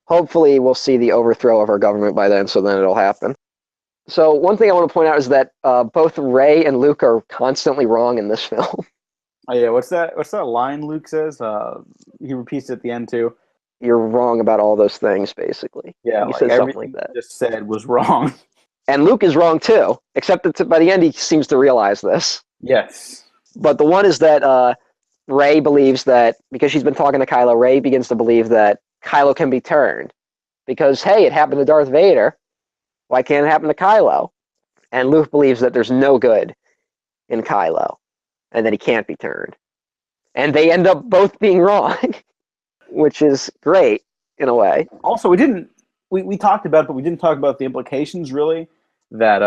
Hopefully we'll see the overthrow of our government by then, so then it'll happen. So one thing I want to point out is that both Rey and Luke are constantly wrong in this film. Oh yeah, what's that line Luke says? He repeats it at the end too. You're wrong about all those things, basically. Yeah, he like says something everything like that. Just said was wrong. And Luke is wrong too, except that by the end he seems to realize this. Yes. But the one is that Rey believes that, because she's been talking to Kylo, Rey begins to believe that Kylo can be turned. Because, hey, it happened to Darth Vader. Why can't it happen to Kylo? And Luke believes that there's no good in Kylo, and that he can't be turned. And they end up both being wrong, which is great in a way. Also, we talked about it, but we didn't talk about the implications, really, that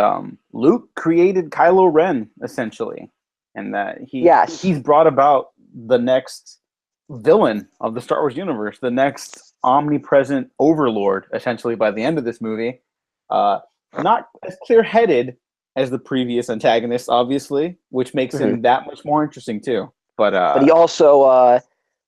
Luke created Kylo Ren, essentially, and that he's brought about the next villain of the Star Wars universe, the next omnipresent overlord, essentially, by the end of this movie. Not as clear-headed as the previous antagonist, obviously, which makes him that much more interesting too. But he also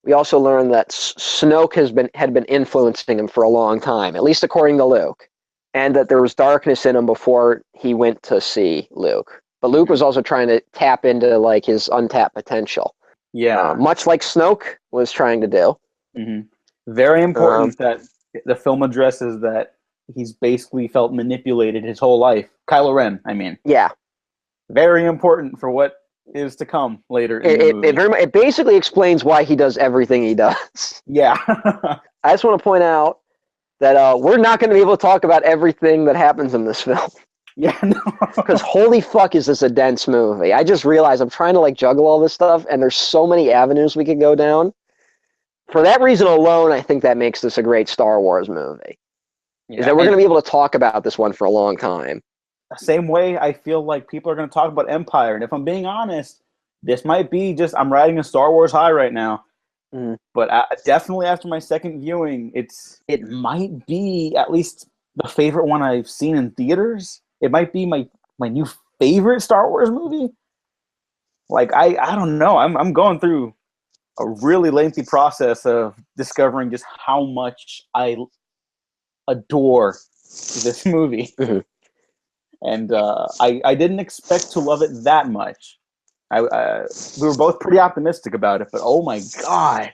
we also learned that Snoke had been influencing him for a long time, at least according to Luke, and that there was darkness in him before he went to see Luke. But Luke was also trying to tap into like his untapped potential. Yeah. Much like Snoke was trying to do. Very important that the film addresses that he's basically felt manipulated his whole life. Kylo Ren, I mean. Yeah. Very important for what is to come later in the movie. It basically explains why he does everything he does. Yeah. I just want to point out that we're not going to be able to talk about everything that happens in this film. Yeah, no. Because holy fuck is this a dense movie. I just realized I'm trying to like juggle all this stuff, and there's so many avenues we could go down. For that reason alone, I think that makes this a great Star Wars movie. Yeah, is that we're going to be able to talk about this one for a long time. Same way I feel like people are going to talk about Empire. And if I'm being honest, this might be just, I'm riding a Star Wars high right now. But definitely after my second viewing, it might be at least the favorite one I've seen in theaters. It might be my new favorite Star Wars movie. Like, I don't know. I'm going through a really lengthy process of discovering just how much I adore this movie. And I didn't expect to love it that much. We were both pretty optimistic about it, but oh my God.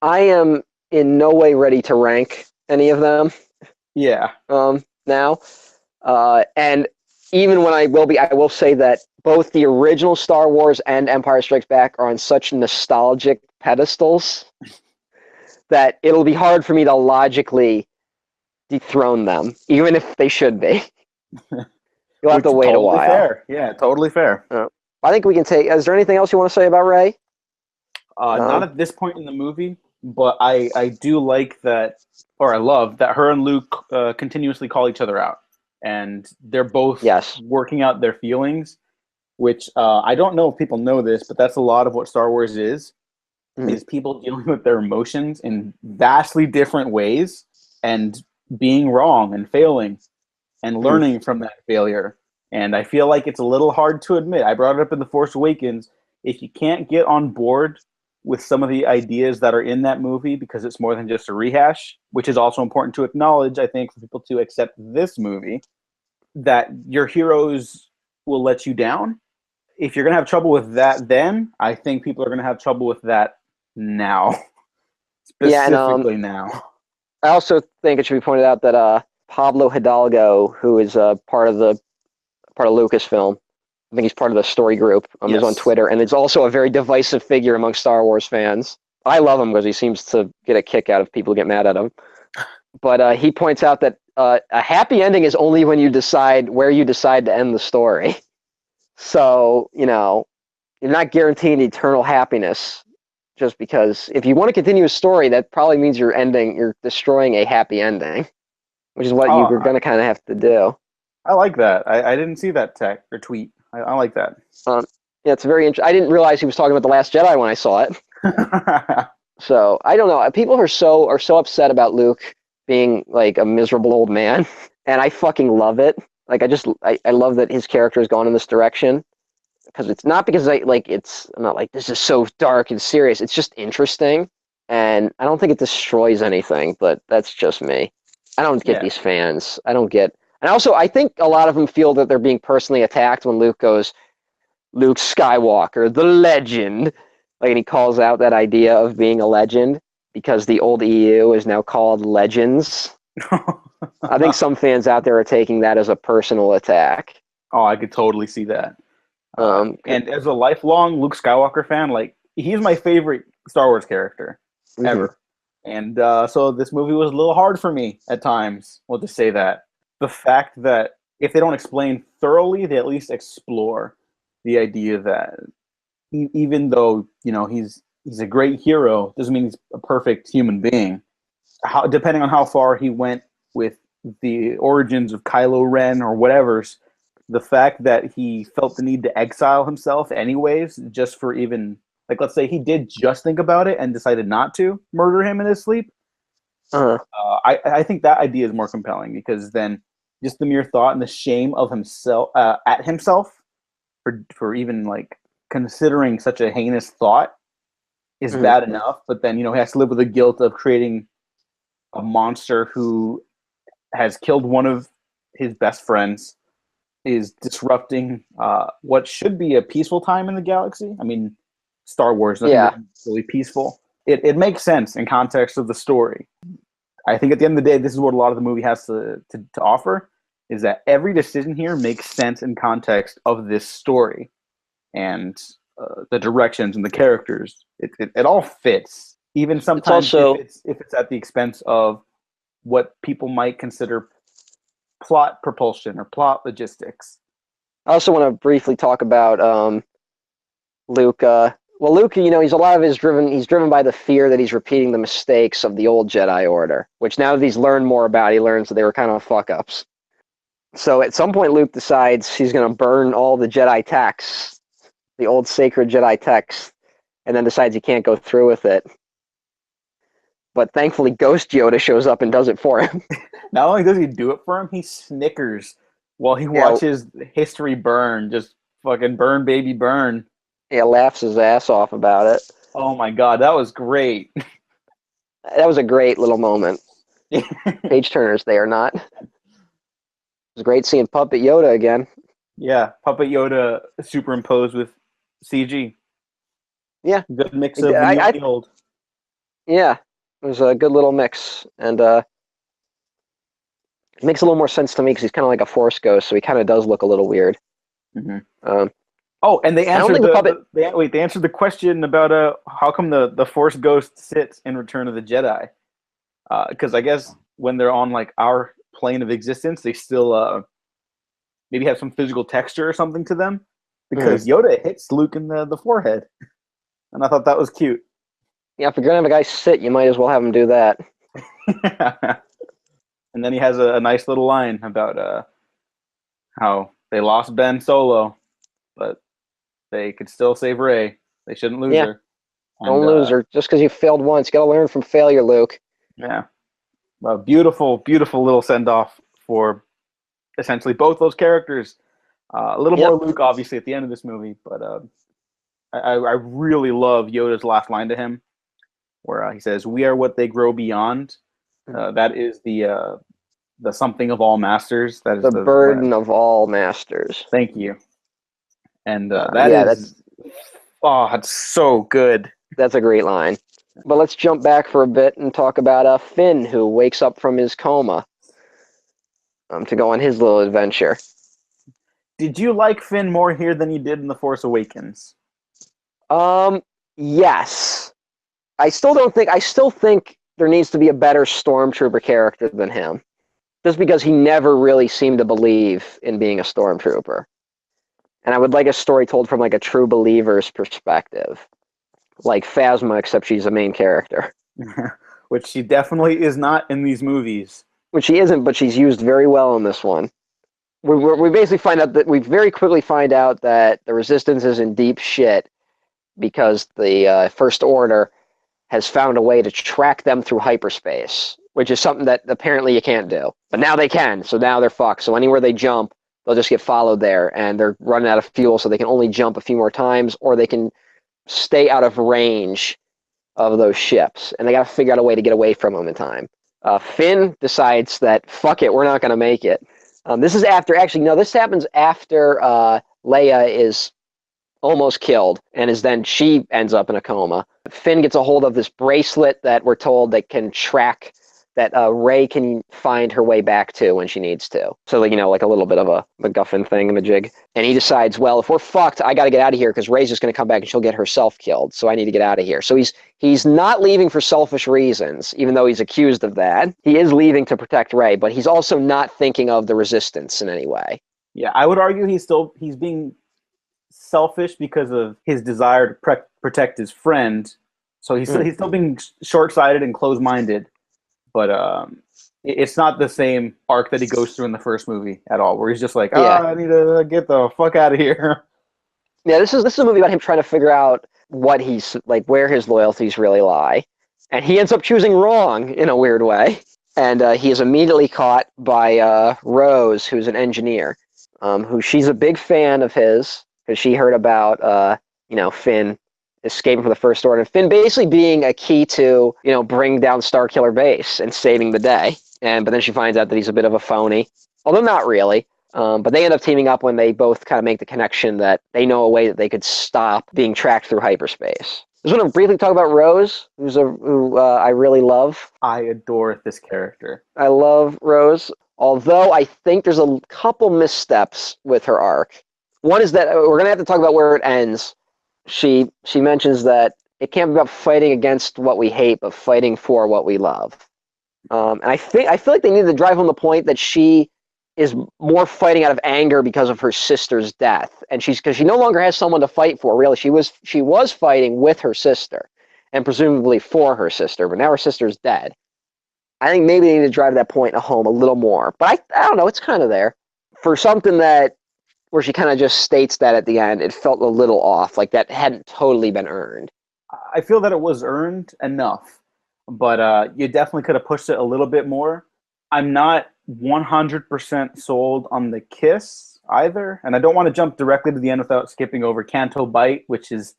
I am in no way ready to rank any of them. Yeah. Now. And even when I will say that both the original Star Wars and Empire Strikes Back are on such nostalgic pedestals that it'll be hard for me to logically dethrone them, even if they should be. You'll have to wait a while. Fair. Yeah, totally fair. I think we can take. Is there anything else you want to say about Rey? Not at this point in the movie, but I do like that, or I love that her and Luke continuously call each other out, and they're both working out their feelings. Which I don't know if people know this, but that's a lot of what Star Wars is people dealing with their emotions in vastly different ways and being wrong and failing and learning from that failure. And I feel like it's a little hard to admit. I brought it up in The Force Awakens. If you can't get on board with some of the ideas that are in that movie because it's more than just a rehash, which is also important to acknowledge, I think, for people to accept this movie, that your heroes will let you down. If you're going to have trouble with that then, I think people are going to have trouble with that now. Specifically now. I also think it should be pointed out that Pablo Hidalgo, who is part of Lucasfilm, I think he's part of the story group, is on Twitter, and it's also a very divisive figure among Star Wars fans. I love him because he seems to get a kick out of people who get mad at him. But he points out that a happy ending is only when you decide where you decide to end the story. So, you're not guaranteeing eternal happiness just because if you want to continue a story, that probably means you're destroying a happy ending, which is what you're going to kind of have to do. I like that. I didn't see that tech or tweet. I like that. Yeah, it's very interesting. I didn't realize he was talking about The Last Jedi when I saw it. So, I don't know. People are so upset about Luke being like a miserable old man, and I fucking love it. Like, I love that his character has gone in this direction, because it's not because I'm not like, this is so dark and serious. It's just interesting, and I don't think it destroys anything, but that's just me. I don't get these fans. And also, I think a lot of them feel that they're being personally attacked when Luke goes, Luke Skywalker, the legend. Like, and he calls out that idea of being a legend because the old EU is now called Legends. I think some fans out there are taking that as a personal attack. Oh, I could totally see that. And as a lifelong Luke Skywalker fan, like, he's my favorite Star Wars character ever. And so this movie was a little hard for me at times. We'll just say that. The fact that if they don't explain thoroughly, they at least explore the idea that even though, he's a great hero, doesn't mean he's a perfect human being. Depending on how far he went with the origins of Kylo Ren or whatever's, the fact that he felt the need to exile himself anyways, just for even, like, let's say he did just think about it and decided not to murder him in his sleep. I think that idea is more compelling, because then just the mere thought and the shame of himself at himself for even like considering such a heinous thought is bad enough. But then, he has to live with the guilt of creating a monster who has killed one of his best friends is disrupting what should be a peaceful time in the galaxy. I mean, Star Wars, nothing really peaceful. It makes sense in context of the story. I think at the end of the day, this is what a lot of the movie has to offer, is that every decision here makes sense in context of this story. And the directions and the characters, it all fits. Even sometimes if it's at the expense of what people might consider plot propulsion or plot logistics. I also want to briefly talk about Luke. Luke, he's driven by the fear that he's repeating the mistakes of the old Jedi Order, which now that he's learned more about, he learns that they were kind of fuck-ups. So at some point, Luke decides he's going to burn all the Jedi texts, the old sacred Jedi texts, and then decides he can't go through with it. But thankfully, Ghost Yoda shows up and does it for him. Not only does he do it for him, he snickers while he watches history burn. Just fucking burn, baby, burn. Yeah, laughs his ass off about it. Oh my god, that was great. That was a great little moment. Page turners, they are not. It was great seeing Puppet Yoda again. Yeah, Puppet Yoda superimposed with CG. Yeah. Good mix of new and the old. Yeah, it was a good little mix. And it makes a little more sense to me because he's kind of like a Force ghost, so he kind of does look a little weird. Mm-hmm. And they answered they answered the question about how come the Force ghost sits in Return of the Jedi? Because I guess when they're on like our plane of existence, they still maybe have some physical texture or something to them. Because Yoda hits Luke in the forehead, and I thought that was cute. Yeah, if you're gonna have a guy sit, you might as well have him do that. And then he has a nice little line about how they lost Ben Solo, but they could still save Rey. They shouldn't lose her. Don't lose her. Just because you failed once, you got to learn from failure, Luke. Yeah. Well, beautiful, beautiful little send-off for essentially both those characters. A little more Luke, obviously, at the end of this movie, but I really love Yoda's last line to him, where he says, "We are what they grow beyond." That is the something of all masters. That is the burden of all masters. Thank you. And that's so good. That's a great line. But let's jump back for a bit and talk about Finn, who wakes up from his coma to go on his little adventure. Did you like Finn more here than you did in The Force Awakens? Yes. I still think there needs to be a better stormtrooper character than him. Just because he never really seemed to believe in being a stormtrooper. And I would like a story told from like a true believer's perspective. Like Phasma, except she's a main character. Which she definitely is not in these movies. Which she isn't, but she's used very well in this one. We basically we very quickly find out that the Resistance is in deep shit because the First Order has found a way to track them through hyperspace, which is something that apparently you can't do. But now they can, so now they're fucked. So anywhere they jump, they'll just get followed there, and they're running out of fuel, so they can only jump a few more times, or they can stay out of range of those ships, and they got to figure out a way to get away from them in time. Finn decides that, fuck it, we're not going to make it. This happens after Leia is almost killed, and she ends up in a coma. Finn gets a hold of this bracelet that we're told that can track that Rey can find her way back to when she needs to. So, like a little bit of a MacGuffin thingamajig. And he decides, well, if we're fucked, I got to get out of here because Rey's just going to come back and she'll get herself killed. So I need to get out of here. So he's not leaving for selfish reasons, even though he's accused of that. He is leaving to protect Rey, but he's also not thinking of the Resistance in any way. Yeah, I would argue he's being selfish because of his desire to protect his friend. So he's still being short-sighted and closed-minded. But it's not the same arc that he goes through in the first movie at all, where he's just like, I need to get the fuck out of here. Yeah, this is a movie about him trying to figure out what he's like, where his loyalties really lie, and he ends up choosing wrong in a weird way. And he is immediately caught by Rose, who's an engineer, who she's a big fan of his because she heard about Finn escaping from the First Order, and Finn basically being a key to, bring down Starkiller Base and saving the day. But then she finds out that he's a bit of a phony, although not really. But they end up teaming up when they both kind of make the connection that they know a way that they could stop being tracked through hyperspace. I just want to briefly talk about Rose, who I really love. I adore this character. I love Rose, although I think there's a couple missteps with her arc. One is that we're going to have to talk about where it ends. She mentions that it can't be about fighting against what we hate, but fighting for what we love. And I feel like they need to drive home the point that she is more fighting out of anger because of her sister's death, and because she no longer has someone to fight for. Really, she was fighting with her sister, and presumably for her sister, but now her sister's dead. I think maybe they need to drive that point home a little more. But I don't know. It's kind of there for something where she kind of just states that at the end. It felt a little off, like that hadn't totally been earned. I feel that it was earned enough, but you definitely could have pushed it a little bit more. I'm not 100% sold on the kiss either, and I don't want to jump directly to the end without skipping over Canto Bite, which is,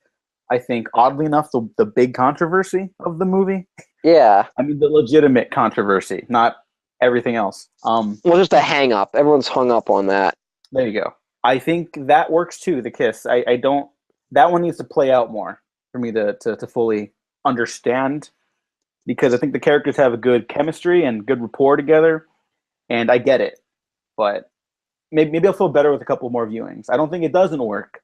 I think, oddly enough, the big controversy of the movie. Yeah. I mean, the legitimate controversy, not everything else. Well, just a hang up. Everyone's hung up on that. There you go. I think that works too, the kiss. I don't, that one needs to play out more for me to fully understand, because I think the characters have a good chemistry and good rapport together, and I get it. But maybe I'll feel better with a couple more viewings. I don't think it doesn't work.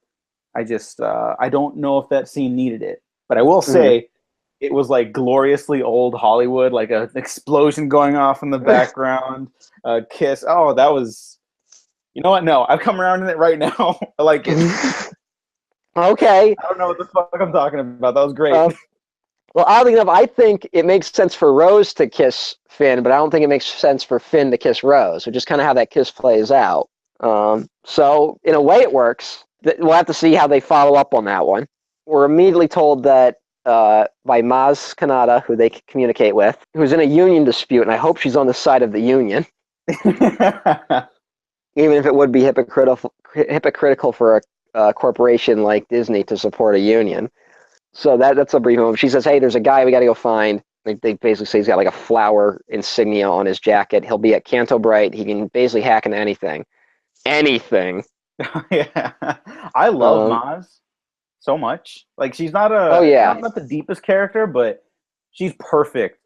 I just, I don't know if that scene needed it. But I will say, it was like gloriously old Hollywood, like an explosion going off in the background, a kiss. Oh, that was, you know what? No, I've come around in it right now. I like it. Okay. I don't know what the fuck I'm talking about. That was great. Well, oddly enough, I think it makes sense for Rose to kiss Finn, but I don't think it makes sense for Finn to kiss Rose, which is kind of how that kiss plays out. So, in a way, it works. We'll have to see how they follow up on that one. We're immediately told that by Maz Kanata, who they communicate with, who's in a union dispute, and I hope she's on the side of the union. Even if it would be hypocritical for a corporation like Disney to support a union. So that's a brief moment. She says, hey, there's a guy we got to go find. They basically say he's got like a flower insignia on his jacket. He'll be at Canto Bright. He can basically hack into anything. Anything. Yeah. I love Maz so much. Like, she's not not the deepest character, but she's perfect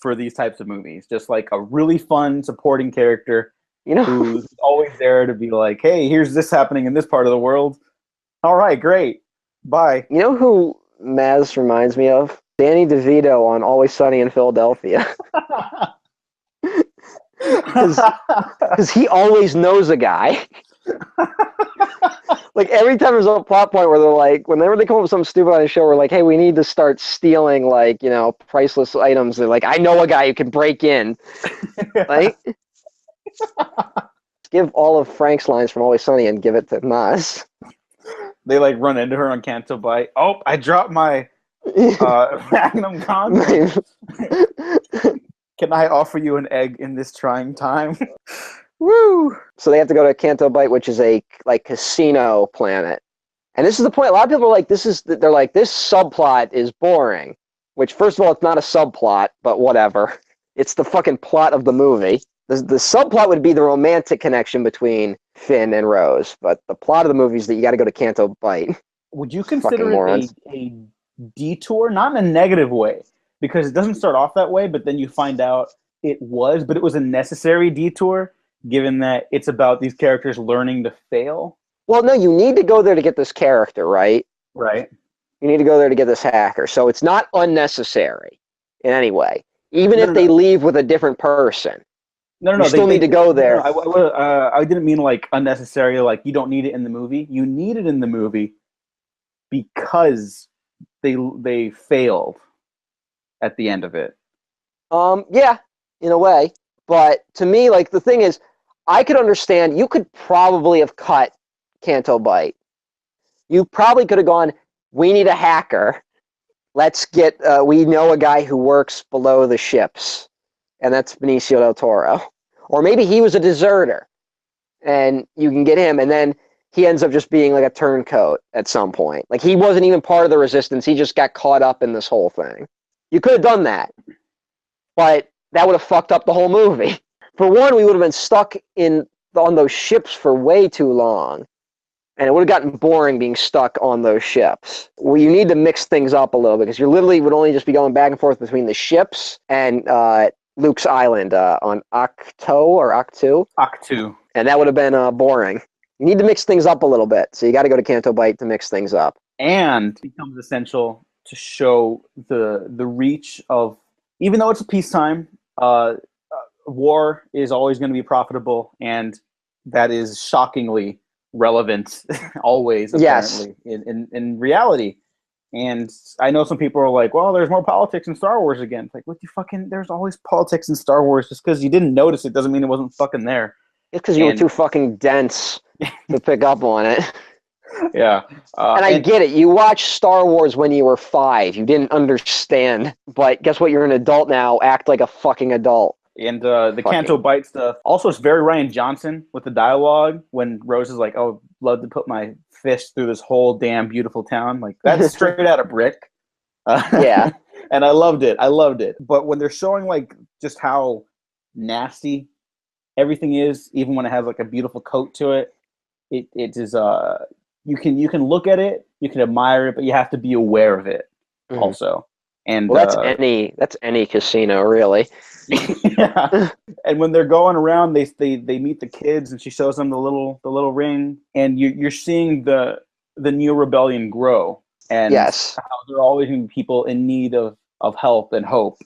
for these types of movies. Just like a really fun supporting character, who's always there to be like, hey, here's this happening in this part of the world. All right, great. Bye. You know who Maz reminds me of? Danny DeVito on Always Sunny in Philadelphia. Because he always knows a guy. Like, every time there's a plot point where they're like, whenever they come up with something stupid on a show, we're like, hey, we need to start stealing, like, priceless items. They're like, I know a guy who can break in. Like, give all of Frank's lines from Always Sunny and give it to Maz. They like run into her on Canto Bite. Oh, I dropped my Magnum condom. Can I offer you an egg in this trying time? Woo! So they have to go to Canto Bite, which is a casino planet. And this is the point. A lot of people are like, this subplot is boring. Which, first of all, it's not a subplot, but whatever. It's the fucking plot of the movie. The subplot would be the romantic connection between Finn and Rose, but the plot of the movie is that you got to go to Canto Bite. Would you consider it a detour? Not in a negative way, because it doesn't start off that way, but then you find out it was a necessary detour, given that it's about these characters learning to fail. Well, no, you need to go there to get this character, right? Right. You need to go there to get this hacker, so it's not unnecessary in any way, even if they leave with a different person. No, you still need to go there. I didn't mean like unnecessary, like you don't need it in the movie. You need it in the movie because they failed at the end of it. Yeah, in a way. But to me, like, the thing is, I could understand, you could probably have cut Canto Bite. You probably could have gone, we need a hacker. Let's get, we know a guy who works below the ships. And that's Benicio del Toro. Or maybe he was a deserter, and you can get him, and then he ends up just being like a turncoat at some point. Like, he wasn't even part of the resistance. He just got caught up in this whole thing. You could have done that, but that would have fucked up the whole movie. For one, we would have been stuck in on those ships for way too long. And it would have gotten boring being stuck on those ships. Well, you need to mix things up a little bit because you literally would only just be going back and forth between the ships and Luke's island on Octu. Octu. And that would have been boring. You need to mix things up a little bit. So you got to go to Canto Bight to mix things up. And it becomes essential to show the reach of, even though it's a peacetime, war is always going to be profitable, and that is shockingly relevant always, apparently, in reality. And I know some people are like, well, there's more politics in Star Wars again. It's like, what the fucking, there's always politics in Star Wars. Just because you didn't notice it doesn't mean it wasn't fucking there. It's because you were too fucking dense to pick up on it. Yeah. And I get it. You watched Star Wars when you were 5. You didn't understand. But guess what? You're an adult now. Act like a fucking adult. And the Canto Bight stuff. Also, it's very Rian Johnson with the dialogue when Rose is like, oh, love to put my fist through this whole damn beautiful town. Like, that's straight out of Brick. Yeah. And I loved it. But when they're showing, like, just how nasty everything is, even when it has, like, a beautiful coat to it, it is, you can look at it, you can admire it, but you have to be aware of it also. And well, that's any casino, really. Yeah. And when they're going around, they meet the kids, and she shows them the little ring, and you're seeing the new rebellion grow, and yes, how there are always going to be people in need of help and hope.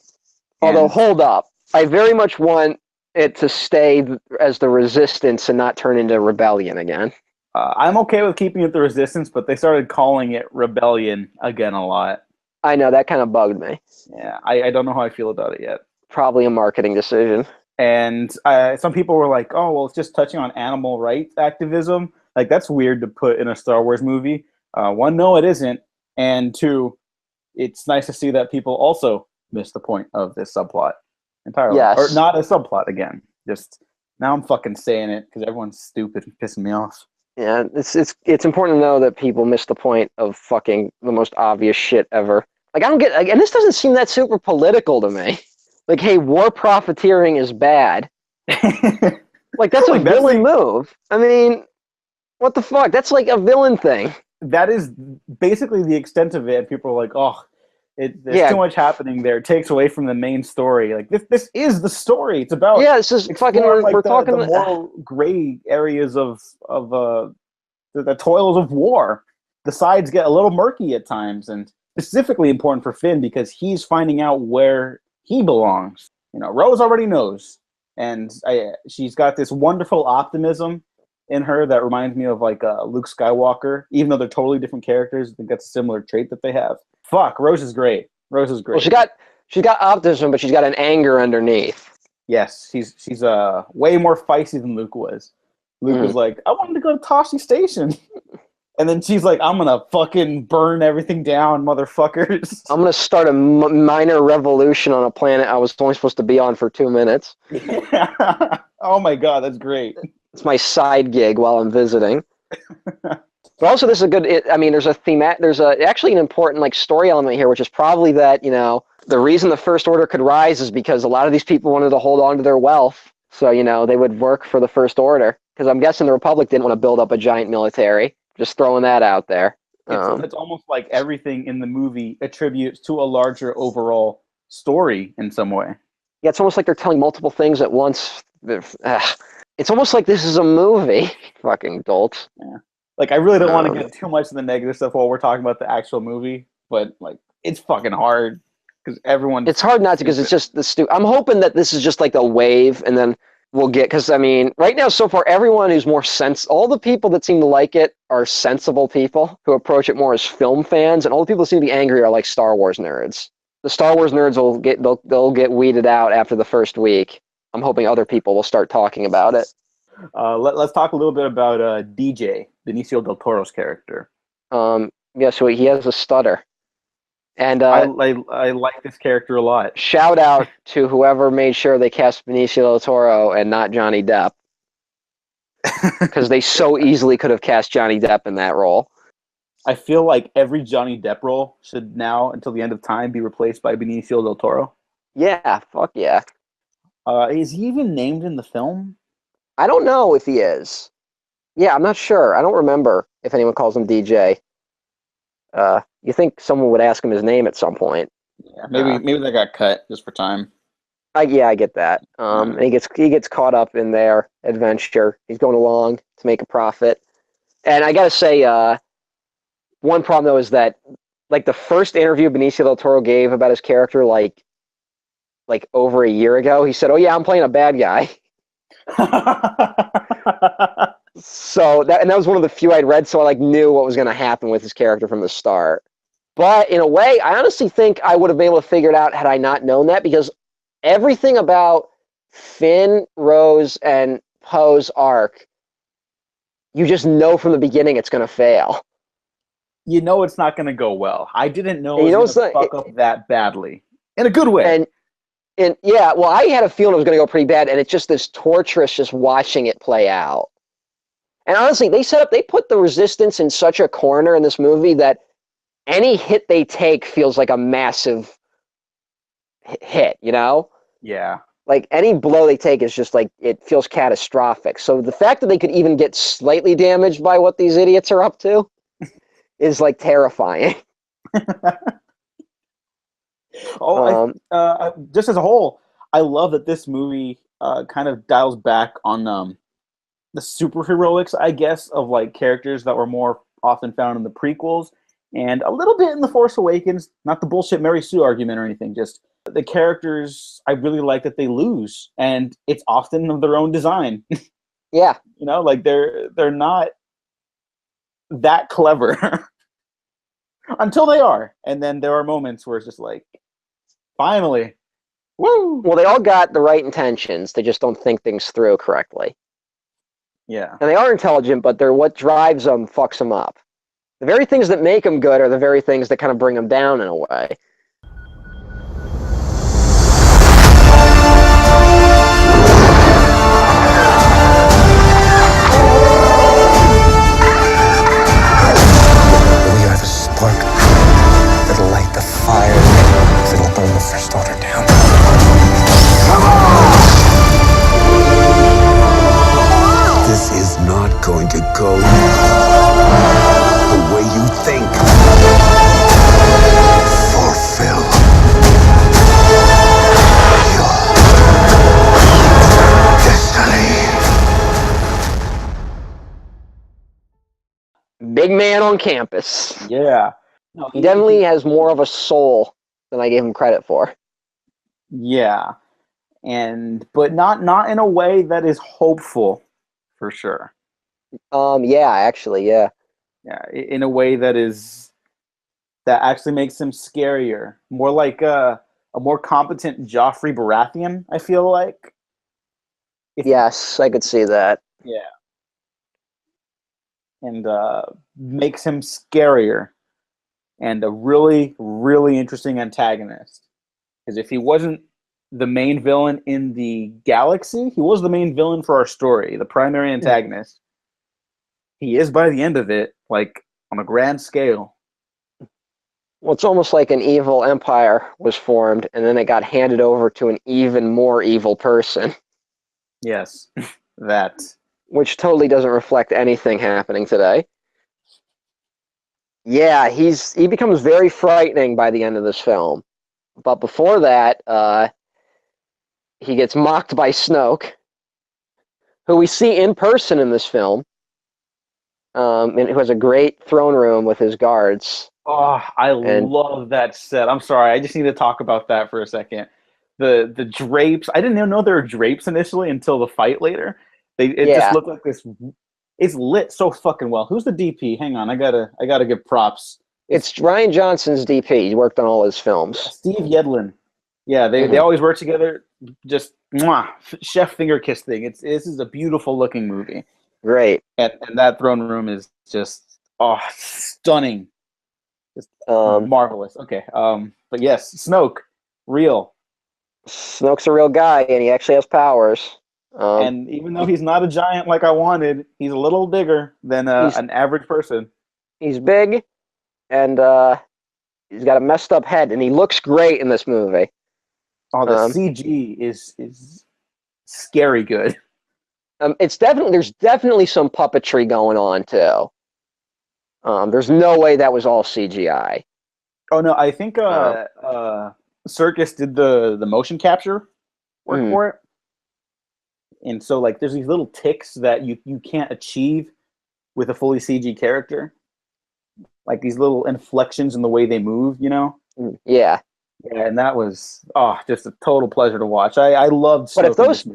Although, hold up, I very much want it to stay as the Resistance and not turn into Rebellion again. I'm okay with keeping it the Resistance, but they started calling it Rebellion again a lot. I know, that kind of bugged me. Yeah, I don't know how I feel about it yet. Probably a marketing decision. And some people were like, oh, well, it's just touching on animal rights activism. Like, that's weird to put in a Star Wars movie. One, no, it isn't. And two, it's nice to see that people also miss the point of this subplot entirely. Yes. Or not a subplot again. Just, now I'm fucking saying it because everyone's stupid and pissing me off. Yeah, it's important to know that people miss the point of fucking the most obvious shit ever. Like, I don't get, and this doesn't seem that super political to me. Like, hey, war profiteering is bad. Like, that's a villain move. I mean, what the fuck? That's like a villain thing. That is basically the extent of it. People are like, oh, there's too much happening there. It takes away from the main story. Like, this is the story. It's about this is fucking. We're talking the moral gray areas of the toils of war. The sides get a little murky at times, and specifically important for Finn because he's finding out where he belongs. You know, Rose already knows, and she's got this wonderful optimism in her that reminds me of like Luke Skywalker. Even though they're totally different characters, I think that's a similar trait that they have. Fuck, Rose is great. Rose is great. Well, she's got optimism, but she's got an anger underneath. Yes, she's way more feisty than Luke was. Luke was like, I wanted to go to Tosche Station. And then she's like, I'm going to fucking burn everything down, motherfuckers. I'm going to start a minor revolution on a planet I was only supposed to be on for 2 minutes. Yeah. Oh my God, that's great. It's my side gig while I'm visiting. But also, this is a good, I mean, there's actually an important like story element here, which is probably that, you know, the reason the First Order could rise is because a lot of these people wanted to hold on to their wealth. So, you know, they would work for the First Order. Because I'm guessing the Republic didn't want to build up a giant military. Just throwing that out there. It's almost like everything in the movie attributes to a larger overall story in some way. Yeah, it's almost like they're telling multiple things at once. It's almost like this is a movie. Fucking dolts. Yeah. Like, I really don't want to get too much of the negative stuff while we're talking about the actual movie, but like, it's fucking hard because everyone. It's hard not to because it's just the I'm hoping that this is just like a wave, and then we'll get, because I mean, right now so far, everyone who's more all the people that seem to like it are sensible people who approach it more as film fans, and all the people who seem to be angry are like Star Wars nerds. The Star Wars nerds they'll get weeded out after the first week. I'm hoping other people will start talking about it. Let's talk a little bit about DJ, Benicio del Toro's character. Yeah, so he has a stutter. And I like this character a lot. Shout out to whoever made sure they cast Benicio del Toro and not Johnny Depp. Because they so easily could have cast Johnny Depp in that role. I feel like every Johnny Depp role should now, until the end of time, be replaced by Benicio del Toro. Yeah, fuck yeah. Is he even named in the film? I don't know if he is. Yeah, I'm not sure. I don't remember if anyone calls him DJ. You think someone would ask him his name at some point? Yeah, maybe that got cut just for time. I get that. And he gets caught up in their adventure. He's going along to make a profit. And I gotta say, one problem though is that like the first interview Benicio del Toro gave about his character, like over a year ago, he said, "Oh yeah, I'm playing a bad guy." So that was one of the few I'd read, so I like knew what was going to happen with his character from the start. But in a way, I honestly think I would have been able to figure it out had I not known that, because everything about Finn, Rose, and Poe's arc, you just know from the beginning it's going to fail. You know it's not going to go well. I didn't know And it was going to fuck up that badly. In a good way. And yeah, well, I had a feeling it was going to go pretty bad, and it's just this torturous just watching it play out. And honestly, they put the Resistance in such a corner in this movie that any hit they take feels like a massive hit, you know? Yeah. Like any blow they take is just like, it feels catastrophic. So the fact that they could even get slightly damaged by what these idiots are up to is like terrifying. Just as a whole, I love that this movie kind of dials back on the superheroics, I guess, of like characters that were more often found in the prequels and a little bit in The Force Awakens. Not the bullshit Mary Sue argument or anything, just the characters I really like that they lose, and it's often of their own design. Yeah. You know, like they're not that clever until they are, and then there are moments where it's just like, finally, woo! Well, they all got the right intentions. They just don't think things through correctly. Yeah. And they are intelligent, but they're what drives them fucks them up. The very things that make them good are the very things that kind of bring them down in a way. We are the spark that'll light the fire that'll burn the First Order down. Come on! This is not going to go the way you think. Fulfill your destiny. Big man on campus. Yeah. No, He definitely has more of a soul than I gave him credit for. Yeah. But not in a way that is hopeful, for sure. Yeah, actually, yeah. Yeah, in a way that actually makes him scarier. More like a more competent Joffrey Baratheon, I feel like. Yes, I could see that. Yeah. And makes him scarier. And a really, really interesting antagonist. Because if he wasn't the main villain in the galaxy, he was the main villain for our story, the primary antagonist. He is by the end of it, like on a grand scale. Well, it's almost like an evil empire was formed, and then it got handed over to an even more evil person. Yes, that. Which totally doesn't reflect anything happening today. Yeah, he becomes very frightening by the end of this film. But before that, he gets mocked by Snoke, who we see in person in this film, and who has a great throne room with his guards. Oh, I love that set. I'm sorry, I just need to talk about that for a second. The drapes. I didn't even know there were drapes initially until the fight later. It just looked like this. It's lit so fucking well. Who's the DP? Hang on, I gotta give props. It's Rian Johnson's DP. He worked on all his films. Steve Yedlin. Yeah, they always work together. Just mwah, chef finger kiss thing. This is a beautiful looking movie. Great. And that throne room is just stunning. Just marvelous. Okay. But yes, Snoke, real. Snoke's a real guy, and he actually has powers. And even though he's not a giant like I wanted, he's a little bigger than an average person. He's big, and he's got a messed up head, and he looks great in this movie. Oh, the CG is scary good. There's definitely some puppetry going on too. There's no way that was all CGI. Oh no, I think Circus did the motion capture work for it, and so like there's these little ticks that you can't achieve with a fully CG character, like these little inflections in the way they move, you know? Yeah. Yeah, and that was just a total pleasure to watch. I loved Snoke. But if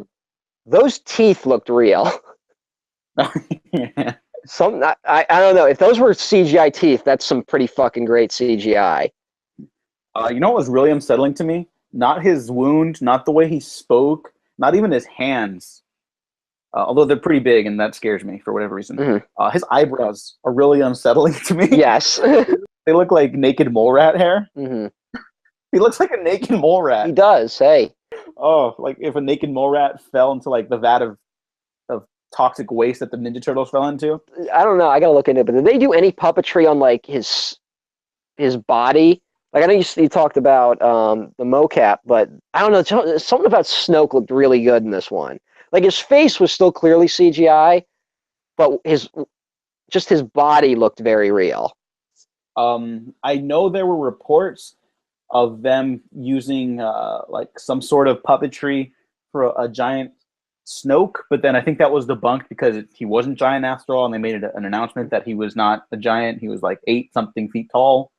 those teeth looked real. Yeah. I don't know. If those were CGI teeth, that's some pretty fucking great CGI. You know what was really unsettling to me? Not his wound, not the way he spoke, not even his hands. Although they're pretty big, and that scares me for whatever reason. His eyebrows are really unsettling to me. Yes. They look like naked mole rat hair. Mm-hmm. He looks like a naked mole rat. He does, hey. Oh, like if a naked mole rat fell into like the vat of toxic waste that the Ninja Turtles fell into. I don't know. I gotta look into it. But did they do any puppetry on like his body? Like I know you talked about the mocap, but I don't know. Something about Snoke looked really good in this one. Like his face was still clearly CGI, but his body looked very real. I know there were reports of them using like some sort of puppetry for a giant Snoke, but then I think that was debunked because he wasn't giant after all, and they made an announcement that he was not a giant. He was like 8-something feet tall.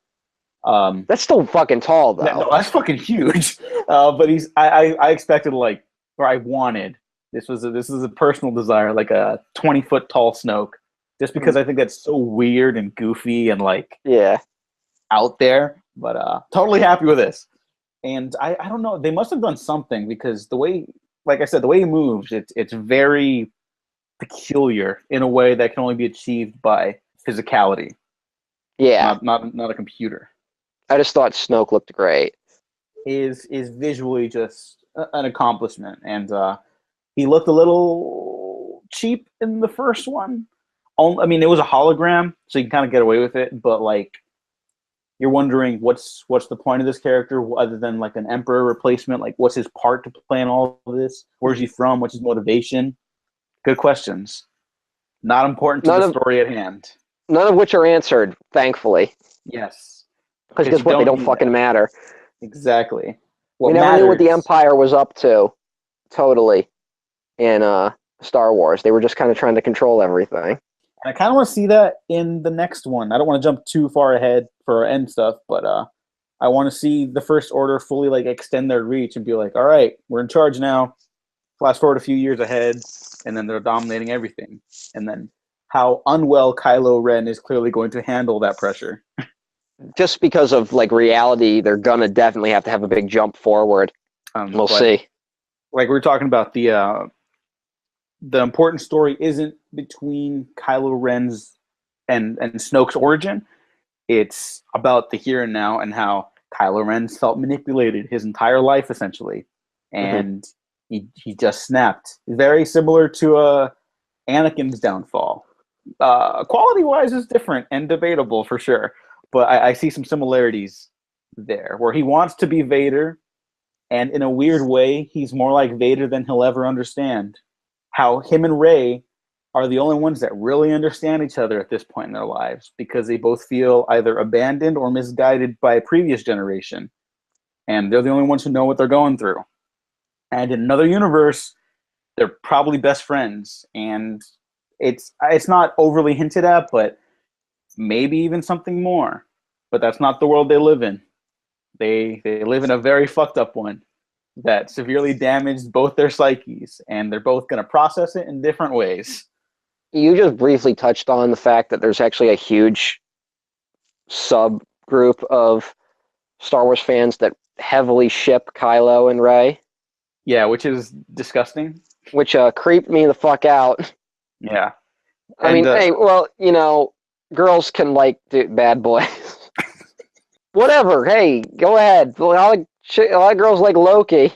That's still fucking tall, though. No, that's fucking huge. But I expected or I wanted. This is a personal desire, like a 20-foot tall Snoke, just because I think that's so weird and goofy and like out there. But totally happy with this. And I don't know. They must have done something because the way, like I said, the way he moves, it's very peculiar in a way that can only be achieved by physicality. Yeah, not a computer. I just thought Snoke looked great. Is visually just an accomplishment, and he looked a little cheap in the first one. I mean, it was a hologram, so you can kind of get away with it, but like you're wondering what's the point of this character other than like an emperor replacement? Like, what's his part to play in all of this? Where's he from? What's his motivation? Good questions. Not important to the story at hand. None of which are answered, thankfully. Yes. Because guess what? They don't fucking matter. Exactly. We never knew what the Empire was up to, totally, in Star Wars. They were just kind of trying to control everything. I kind of want to see that in the next one. I don't want to jump too far ahead for our end stuff, but I want to see the First Order fully like extend their reach and be like, all right, we're in charge now. Flash forward a few years ahead, and then they're dominating everything. And then how unwell Kylo Ren is clearly going to handle that pressure. Just because of like reality, they're gonna definitely have to have a big jump forward. We'll see. Like we were talking about, the important story isn't between Kylo Ren's and Snoke's origin. It's about the here and now and how Kylo Ren's felt manipulated his entire life essentially, and he just snapped. Very similar to Anakin's downfall. Quality-wise is different and debatable for sure, but I see some similarities there where he wants to be Vader, and in a weird way, he's more like Vader than he'll ever understand. How him and Rey are the only ones that really understand each other at this point in their lives because they both feel either abandoned or misguided by a previous generation. And they're the only ones who know what they're going through. And in another universe, they're probably best friends. And it's not overly hinted at, but maybe even something more. But that's not the world they live in. They live in a very fucked up one that severely damaged both their psyches, and they're both going to process it in different ways. You just briefly touched on the fact that there's actually a huge subgroup of Star Wars fans that heavily ship Kylo and Rey. Yeah, which is disgusting. Which creeped me the fuck out. Yeah. I mean, hey, well, you know, girls can like bad boys. Whatever, hey, go ahead. A lot of girls like Loki.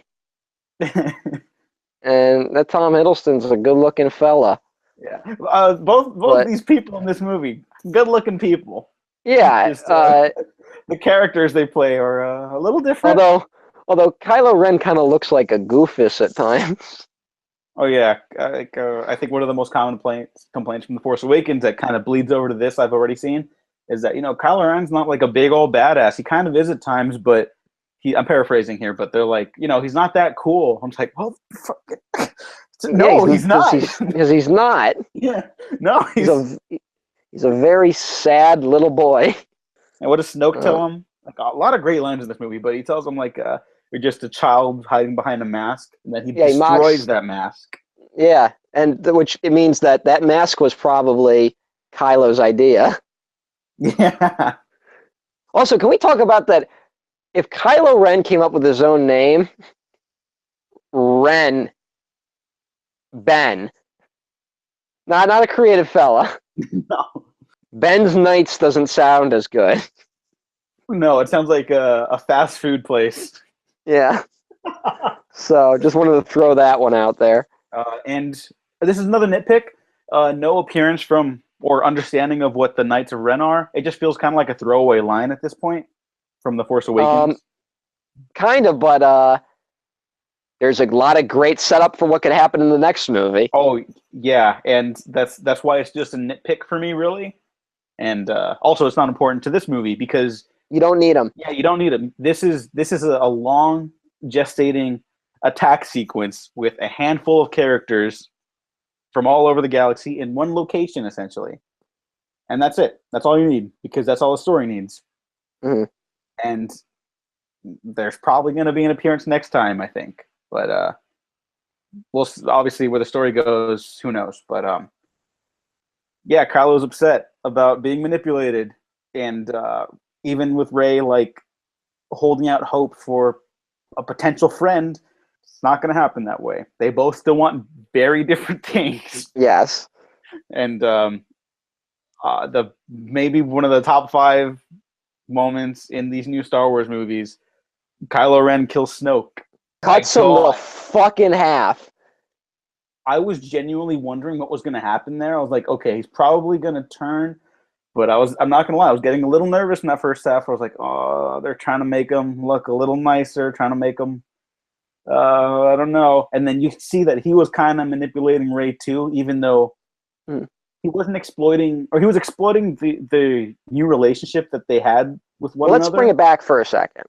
And that Tom Hiddleston's a good-looking fella. Yeah, both of these people in this movie, good-looking people. Yeah, Just, the characters they play are a little different. Although Kylo Ren kind of looks like a goofus at times. Oh yeah, I think one of the most common complaints from The Force Awakens that kind of bleeds over to this I've already seen is that Kylo Ren's not like a big old badass. He kind of is at times, but I'm paraphrasing here, but they're like, he's not that cool. I'm just like, well, fuck it. No, he's not. Because he's not. Yeah, no, he's a very sad little boy. And what does Snoke tell him? Like a lot of great lines in this movie, but he tells him like, you're just a child hiding behind a mask, and then he destroys that mask. Yeah, and which it means that mask was probably Kylo's idea. Yeah. Also, can we talk about that? If Kylo Ren came up with his own name, Ben, not a creative fella. No. Ben's Knights doesn't sound as good. No, it sounds like a fast food place. Yeah. So just wanted to throw that one out there. And this is another nitpick. No appearance from or understanding of what the Knights of Ren are. It just feels kind of like a throwaway line at this point from The Force Awakens. Kind of, but there's a lot of great setup for what could happen in the next movie. Oh yeah, and that's why it's just a nitpick for me, really. And also, it's not important to this movie because you don't need them. Yeah, you don't need them. This is a long gestating attack sequence with a handful of characters from all over the galaxy in one location, essentially. And that's it. That's all you need, because that's all the story needs. Mm-hmm. And there's probably going to be an appearance next time, I think. But we'll obviously where the story goes, who knows? But yeah, Kylo's upset about being manipulated, and even with Rey like holding out hope for a potential friend, it's not going to happen that way. They both still want very different things. Yes. And the maybe one of the top 5 moments in these new Star Wars movies, Kylo Ren kills Snoke. Cuts him the fuck in half. I was genuinely wondering what was going to happen there. I was like, okay, he's probably going to turn. But I'm not going to lie, I was getting a little nervous in that first half. I was like, oh, they're trying to make him look a little nicer, trying to make him, I don't know. And then you see that he was kind of manipulating Rey too, even though he wasn't exploiting, or he was exploiting the new relationship that they had with one another. Let's bring it back for a second.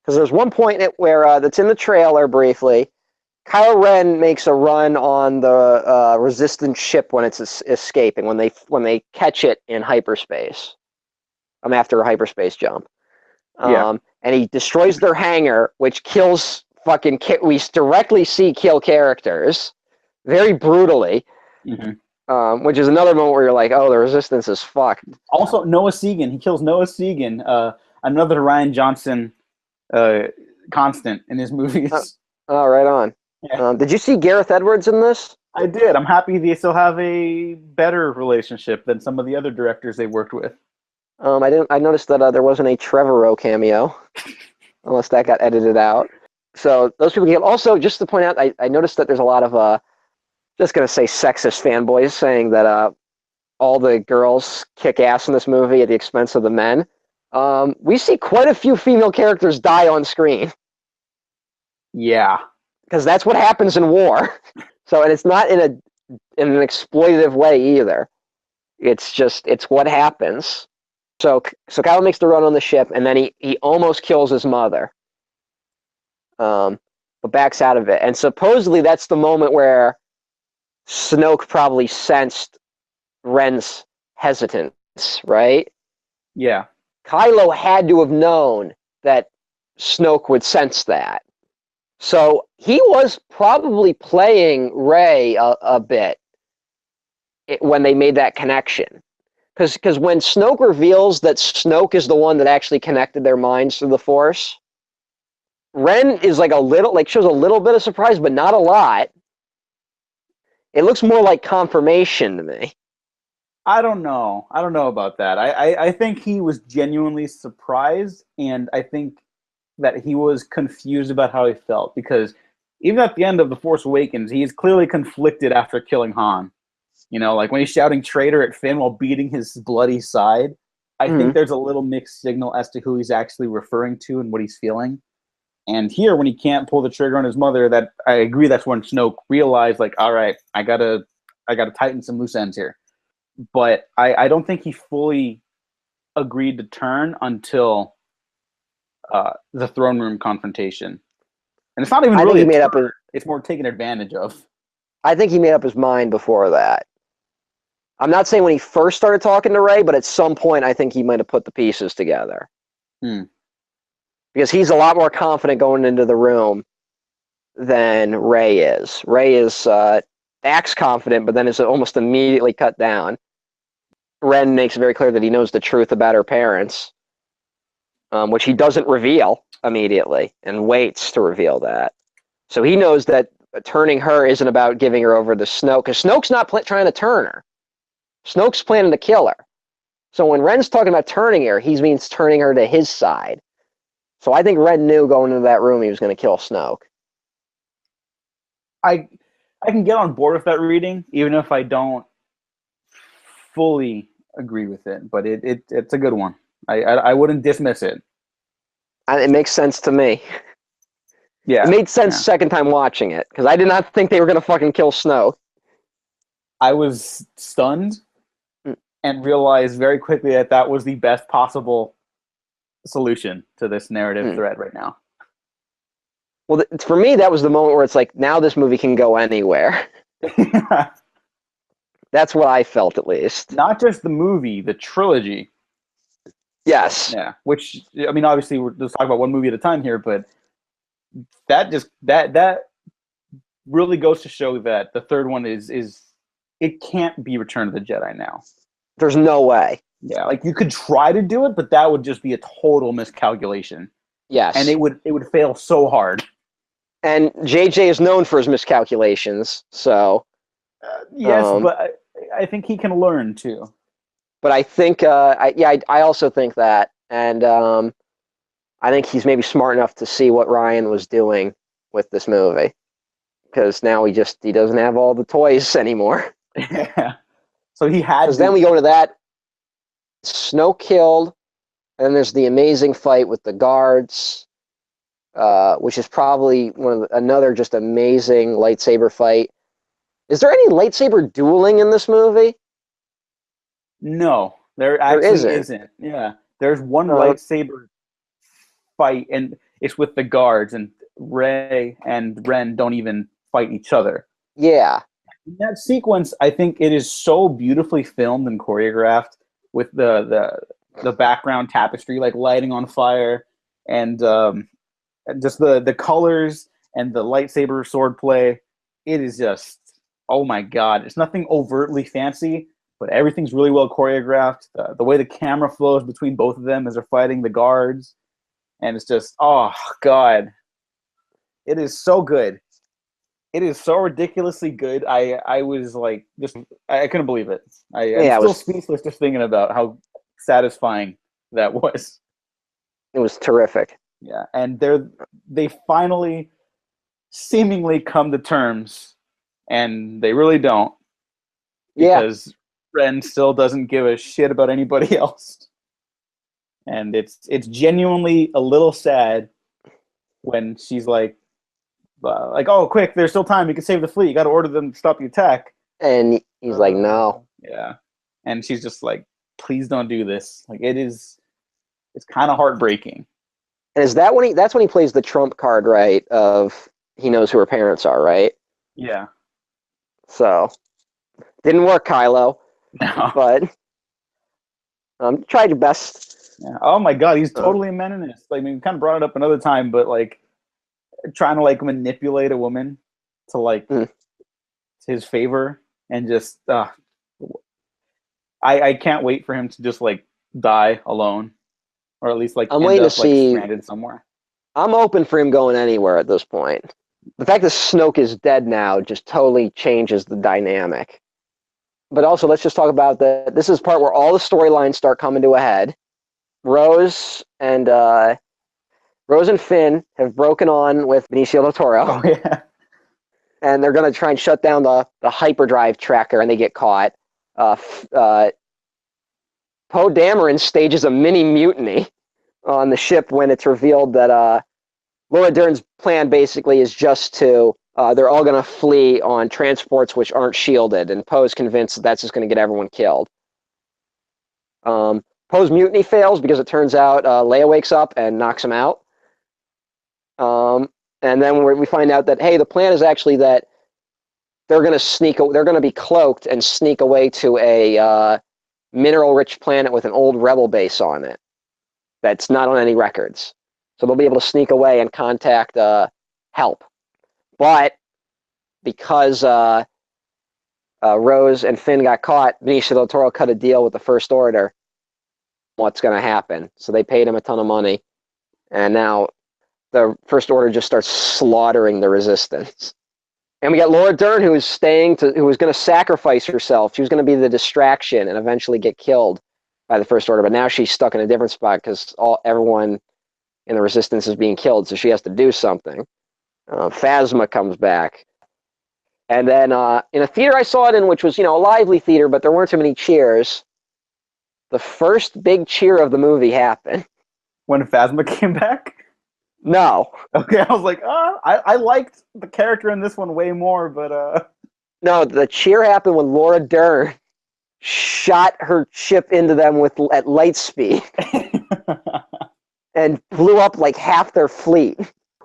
Because there's one point where that's in the trailer briefly. Kylo Ren makes a run on the Resistance ship when it's escaping, when they catch it in hyperspace. After a hyperspace jump. And he destroys their hangar, which kills we directly see kill characters very brutally. Mm-hmm. Which is another moment where you're like, oh, the Resistance is fucked. Also, Noah Segan. He kills Noah Segan, another Rian Johnson constant in his movies. Oh, right on. Yeah. Did you see Gareth Edwards in this? I did. I'm happy they still have a better relationship than some of the other directors they worked with. I noticed that there wasn't a Trevorrow cameo, unless that got edited out. So those people get. Also, just to point out, I noticed that there's a lot of just gonna say sexist fanboys saying that all the girls kick ass in this movie at the expense of the men. We see quite a few female characters die on screen. Yeah. Because that's what happens in war. So, and it's not in an exploitative way either. It's what happens. So Kylo makes the run on the ship, and then he almost kills his mother. But backs out of it. And supposedly that's the moment where Snoke probably sensed Ren's hesitance, right? Yeah. Kylo had to have known that Snoke would sense that. So he was probably playing Rey a bit when they made that connection. Because when Snoke reveals that Snoke is the one that actually connected their minds through the Force, Ren is shows a little bit of surprise, but not a lot. It looks more like confirmation to me. I don't know about that. I think he was genuinely surprised, and I think that he was confused about how he felt, because even at the end of The Force Awakens, he is clearly conflicted after killing Han. Like when he's shouting traitor at Finn while beating his bloody side, I think there's a little mixed signal as to who he's actually referring to and what he's feeling. And here, when he can't pull the trigger on his mother, that I agree, that's when Snoke realized, like, all right, I gotta tighten some loose ends here. But I don't think he fully agreed to turn until the throne room confrontation. And it's not even really a turn, it's more taken advantage of. I think he made up his mind before that. I'm not saying when he first started talking to Rey, but at some point I think he might have put the pieces together. Because he's a lot more confident going into the room than Rey is. Rey is acts confident, but then is almost immediately cut down. Ren makes it very clear that he knows the truth about her parents, which he doesn't reveal immediately and waits to reveal that. So he knows that turning her isn't about giving her over to Snoke, because Snoke's not trying to turn her. Snoke's planning to kill her. So when Ren's talking about turning her, he means turning her to his side. So I think Ren knew going into that room he was going to kill Snoke. I can get on board with that reading, even if I don't fully agree with it. But it's a good one. I wouldn't dismiss it. It makes sense to me. Yeah, it made sense second time watching it, because I did not think they were going to fucking kill Snoke. I was stunned and realized very quickly that that was the best possible solution to this narrative thread right now. Well, for me, that was the moment where it's like, now this movie can go anywhere. That's what I felt, at least. Not just the movie, the trilogy. Yes. Yeah. Which, I mean, obviously, we're just talking about one movie at a time here, but that really goes to show that the third one is it can't be Return of the Jedi now. There's no way. Yeah, like you could try to do it, but that would just be a total miscalculation. Yes. And it would fail so hard. And JJ is known for his miscalculations, so yes, but I think he can learn too. But I think I also think that, and I think he's maybe smart enough to see what Ryan was doing with this movie, because now he doesn't have all the toys anymore. Yeah. So he had. Because then we go to that Snoke killed, and then there's the amazing fight with the guards, which is probably another just amazing lightsaber fight. Is there any lightsaber dueling in this movie? No, there actually isn't. Yeah, there's one lightsaber fight, and it's with the guards, and Rey and Ren don't even fight each other. Yeah. In that sequence, I think it is so beautifully filmed and choreographed, with the background tapestry like lighting on fire, and just the colors and the lightsaber swordplay. It is just, oh my god! It's nothing overtly fancy, but everything's really well choreographed. The way the camera flows between both of them as they're fighting the guards, and it's just, oh god, it is so good. It is so ridiculously good. I was like, I couldn't believe it. I'm still speechless just thinking about how satisfying that was. It was terrific. Yeah, and they finally seemingly come to terms, and they really don't. Because Ren still doesn't give a shit about anybody else. And it's genuinely a little sad when she's like, oh, quick, there's still time. You can save the fleet. You got to order them to stop the attack. And he's like, no. Yeah. And she's just like, please don't do this. Like, it's kind of heartbreaking. And is that that's when he plays the trump card, right? Of he knows who her parents are, right? Yeah. So, didn't work, Kylo. No. But tried your best. Yeah. Oh my god, he's totally a menace. Like, I mean, we kind of brought it up another time, but like, trying to like manipulate a woman to like his favor, and just I can't wait for him to just like die alone, or at least like I'm waiting to see stranded somewhere. I'm open for him going anywhere at this point. The fact that Snoke is dead now just totally changes the dynamic. But also, let's just talk about this is the part where all the storylines start coming to a head. Rose and Finn have broken on with Benicio del Toro. Oh, yeah. And they're going to try and shut down the hyperdrive tracker, and they get caught. Poe Dameron stages a mini mutiny on the ship when it's revealed that Laura Dern's plan basically is just to, they're all going to flee on transports which aren't shielded, and Poe's convinced that that's just going to get everyone killed. Poe's mutiny fails because it turns out Leia wakes up and knocks him out. And then we find out that, hey, the plan is actually that they're going to be cloaked and sneak away to a mineral-rich planet with an old rebel base on it that's not on any records. So they'll be able to sneak away and contact help. But because Rose and Finn got caught, Benicio del Toro cut a deal with the First Order. What's going to happen? So they paid him a ton of money, and now the First Order just starts slaughtering the Resistance. And we got Laura Dern, who was going to sacrifice herself. She was going to be the distraction and eventually get killed by the First Order. But now she's stuck in a different spot because everyone in the Resistance is being killed, so she has to do something. Phasma comes back. And then in a theater I saw it in, which was, a lively theater, but there weren't too many cheers, the first big cheer of the movie happened. When Phasma came back? No. Okay, I was like, I liked the character in this one way more, but... No, the cheer happened when Laura Dern shot her ship into them at light speed and blew up like half their fleet,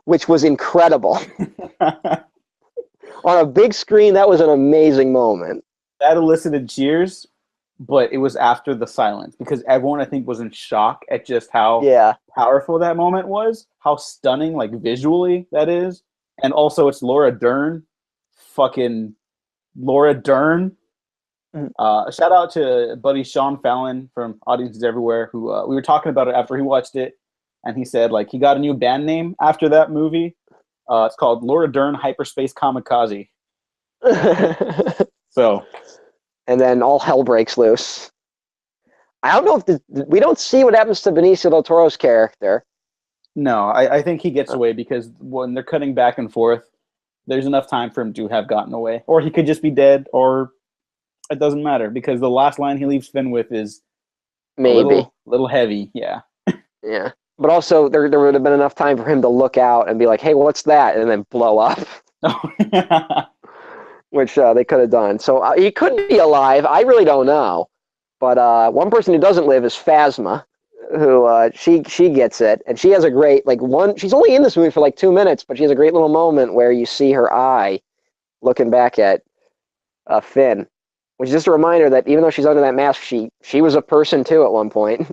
which was incredible. On a big screen, that was an amazing moment. That elicited cheers, but it was after the silence, because everyone, I think, was in shock at just how powerful that moment was, how stunning, like, visually that is. And also, it's Laura Dern. Fucking Laura Dern. Shout out to buddy Sean Fallon from Audiences Everywhere, who we were talking about it after he watched it, and he said, like, he got a new band name after that movie. It's called Laura Dern Hyperspace Kamikaze. So... And then all hell breaks loose. I don't know if we don't see what happens to Benicio del Toro's character. No, I think he gets away because when they're cutting back and forth, there's enough time for him to have gotten away. Or he could just be dead, or it doesn't matter, because the last line he leaves Finn with is maybe a little heavy, yeah. Yeah. But also, there would have been enough time for him to look out and be like, hey, what's that? And then blow up. Which they could have done. So he could be alive. I really don't know. But one person who doesn't live is Phasma, who she gets it. And she has a great, she's only in this movie for 2 minutes, but she has a great little moment where you see her eye looking back at Finn, which is just a reminder that even though she's under that mask, she was a person too at one point.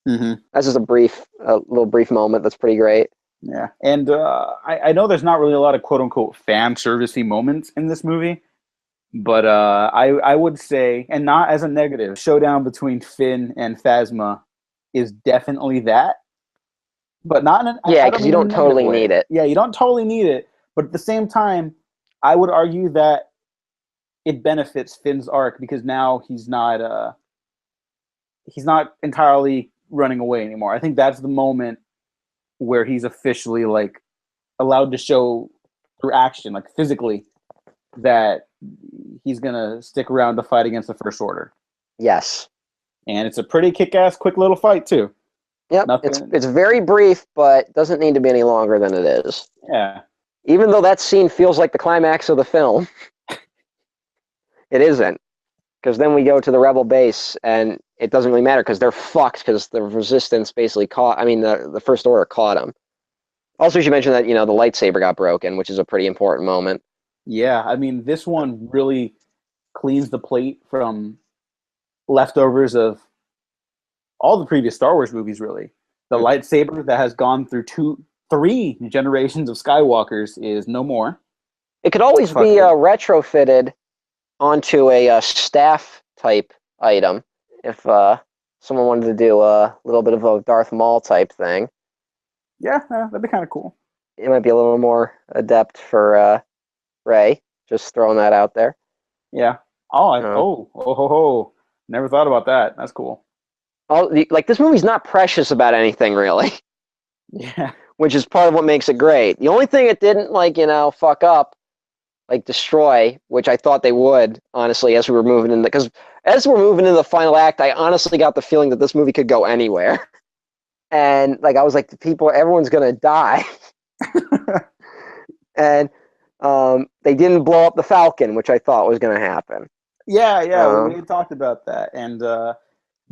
Mm-hmm. That's just a little brief moment that's pretty great. Yeah, and I know there's not really a lot of quote-unquote fan servicey moments in this movie, but I would say, and not as a negative, showdown between Finn and Phasma is definitely that, but not in because you don't totally need it. Yeah, you don't totally need it, but at the same time, I would argue that it benefits Finn's arc because now he's not entirely running away anymore. I think that's the moment where he's officially allowed to show through action, physically, that he's gonna stick around to fight against the First Order. Yes. And it's a pretty kick-ass, quick little fight too. Yep. It's very brief, but doesn't need to be any longer than it is. Yeah. Even though that scene feels like the climax of the film, it isn't. Because then we go to the Rebel base, and it doesn't really matter because they're fucked because the Resistance basically the First Order caught them. Also, she mentioned that, the lightsaber got broken, which is a pretty important moment. Yeah, I mean, this one really cleans the plate from leftovers of all the previous Star Wars movies, really. The lightsaber that has gone through 3 generations of Skywalkers is no more. It could always be retrofitted onto a staff-type item if someone wanted to do a little bit of a Darth Maul type thing. Yeah, that'd be kind of cool. It might be a little more adept for Rey. Just throwing that out there. Yeah. Never thought about that. That's cool. This movie's not precious about anything, really. Yeah. Which is part of what makes it great. The only thing it didn't, fuck up, destroy, which I thought they would, honestly, as we were moving into... Because as we're moving into the final act, I honestly got the feeling that this movie could go anywhere. And, I was like, everyone's going to die. And they didn't blow up the Falcon, which I thought was going to happen. Yeah, we talked about that. And the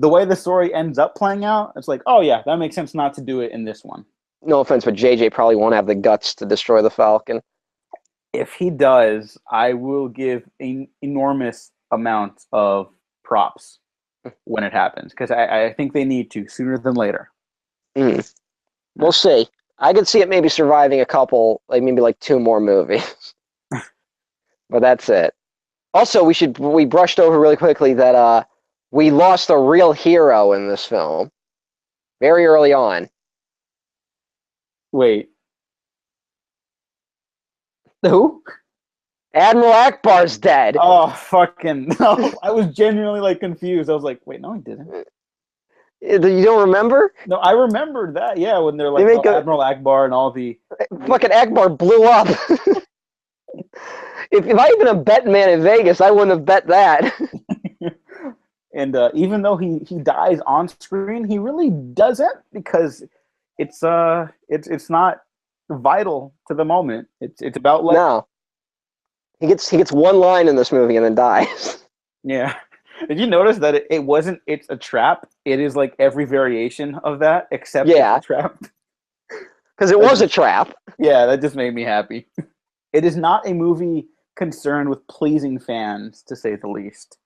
way the story ends up playing out, it's like, oh yeah, that makes sense not to do it in this one. No offense, but JJ probably won't have the guts to destroy the Falcon. If he does, I will give an enormous amount of props when it happens, because I think they need to sooner than later. We'll see. I could see it maybe surviving a couple, like maybe like 2 more movies. But that's it. Also, we brushed over really quickly that we lost a real hero in this film very early on. Wait. Who? Admiral Akbar's dead. Oh, fucking no. I was genuinely like confused. I was like, wait, no, he didn't. You don't remember? No, I remembered that. Yeah, when they're like Admiral Akbar and all the fucking Akbar blew up. If I even a bet man in Vegas, I wouldn't have bet that. And even though he dies on screen, he really doesn't, because it's not vital to the moment. It's about like no. He gets one line in this movie and then dies. Yeah. Did you notice that it's a trap? It is like every variation of that, except it's a trap. Because it was a trap. Yeah, that just made me happy. It is not a movie concerned with pleasing fans, to say the least.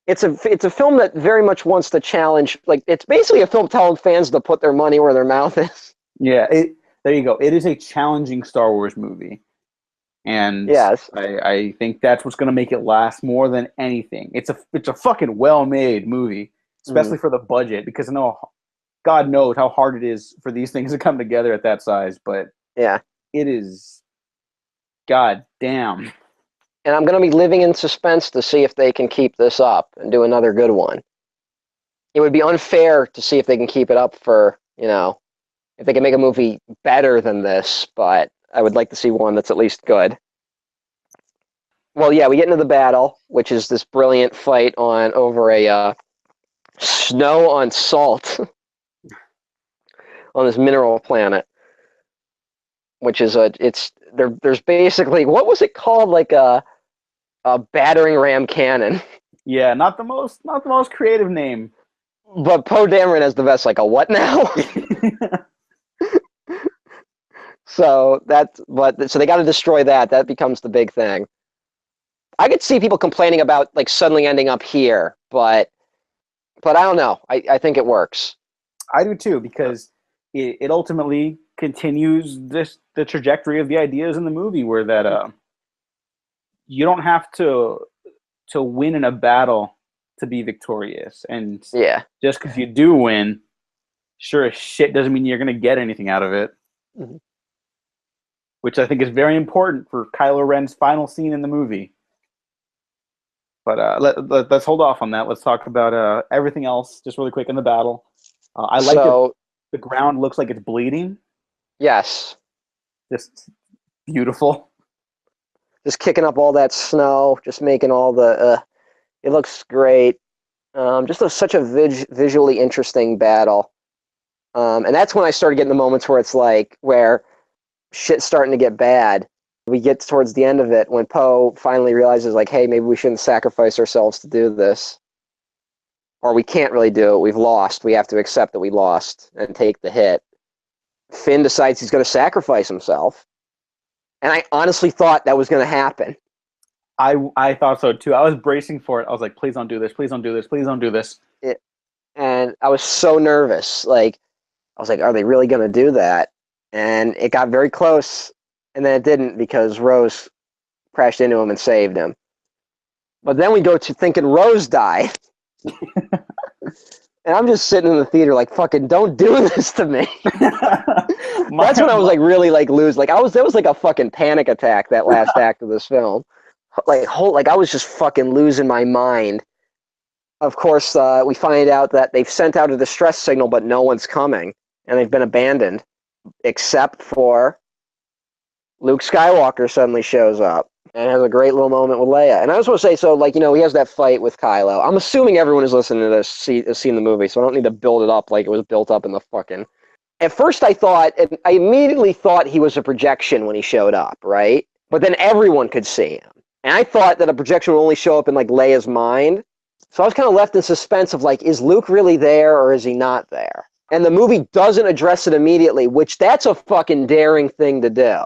It's a film that very much wants to challenge. Like, it's basically a film telling fans to put their money where their mouth is. Yeah, there you go. It is a challenging Star Wars movie. And yes. I think that's what's going to make it last more than anything. It's a fucking well-made movie, especially for the budget, because I know God knows how hard it is for these things to come together at that size, but yeah, it is god damn. And I'm going to be living in suspense to see if they can keep this up and do another good one. It would be unfair to see if they can keep it up for, if they can make a movie better than this, but I would like to see one that's at least good. Well, yeah, we get into the battle, which is this brilliant fight over a snow on salt on this mineral planet, which is there's basically, what was it called, like a battering ram cannon. Yeah, not the most creative name. But Poe Dameron has the best, like, a what now? So they got to destroy that. That becomes the big thing. I could see people complaining about like suddenly ending up here, but I don't know. I think it works. I do too, because it ultimately continues the trajectory of the ideas in the movie, where that you don't have to win in a battle to be victorious, and just because you do win, sure as shit doesn't mean you're going to get anything out of it. Mm-hmm. Which I think is very important for Kylo Ren's final scene in the movie. But let's hold off on that. Let's talk about everything else just really quick in the battle. I like that the ground looks like it's bleeding. Yes. Just beautiful. Just kicking up all that snow, just making all the... it looks great. Such a visually interesting battle. And that's when I started getting the moments where it's like, where shit's starting to get bad. We get towards the end of it when Poe finally realizes, like, hey, maybe we shouldn't sacrifice ourselves to do this. Or we can't really do it. We've lost. We have to accept that we lost and take the hit. Finn decides he's going to sacrifice himself. And I honestly thought that was going to happen. I thought so too. I was bracing for it. I was like, please don't do this. Please don't do this. Please don't do this. And I was so nervous. Like, I was like, are they really going to do that? And it got very close, and then it didn't, because Rose crashed into him and saved him. But then we go to thinking Rose died. And I'm just sitting in the theater like, fucking don't do this to me. That's when I was like really like lose. Like there was like a fucking panic attack that last act of this film. Like I was just fucking losing my mind. Of course, we find out that they've sent out a distress signal, but no one's coming, and they've been abandoned. Except for Luke Skywalker suddenly shows up and has a great little moment with Leia. And I just want to say, so, like, he has that fight with Kylo. I'm assuming everyone who's listening to this has seen the movie, so I don't need to build it up like it was built up in the fucking at first I immediately thought he was a projection when he showed up, right? But then everyone could see him. And I thought that a projection would only show up in like Leia's mind. So I was kind of left in suspense of like, is Luke really there or is he not there? And the movie doesn't address it immediately, which that's a fucking daring thing to do.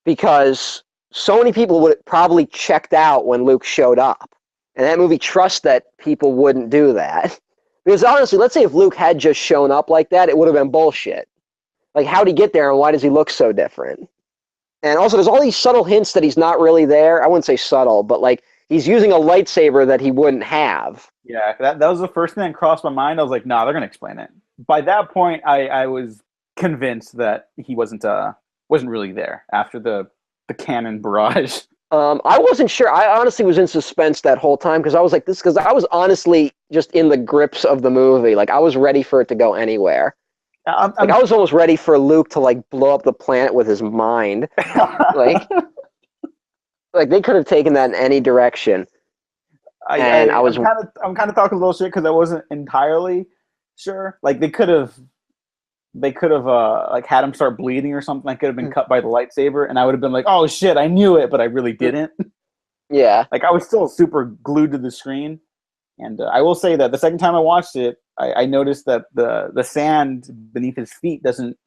Because so many people would probably checked out when Luke showed up. And that movie trusts that people wouldn't do that. Because honestly, let's say if Luke had just shown up like that, it would have been bullshit. Like, how'd he get there and why does he look so different? And also, there's all these subtle hints that he's not really there. I wouldn't say subtle, but like, he's using a lightsaber that he wouldn't have. Yeah, that was the first thing that crossed my mind. I was like, nah, they're going to explain it. By that point, I was convinced that he wasn't really there after the cannon barrage. I wasn't sure. I honestly was in suspense that whole time because I was like this, because I was honestly just in the grips of the movie. Like, I was ready for it to go anywhere. I was almost ready for Luke to like blow up the planet with his mind. like they could have taken that in any direction. I'm kind of talking a little shit because I wasn't entirely sure. Like, they could have like had him start bleeding or something. I could have been cut by the lightsaber, and I would have been like, "Oh shit, I knew it," but I really didn't. Yeah. Like, I was still super glued to the screen, and I will say that the second time I watched it, I noticed that the sand beneath his feet doesn't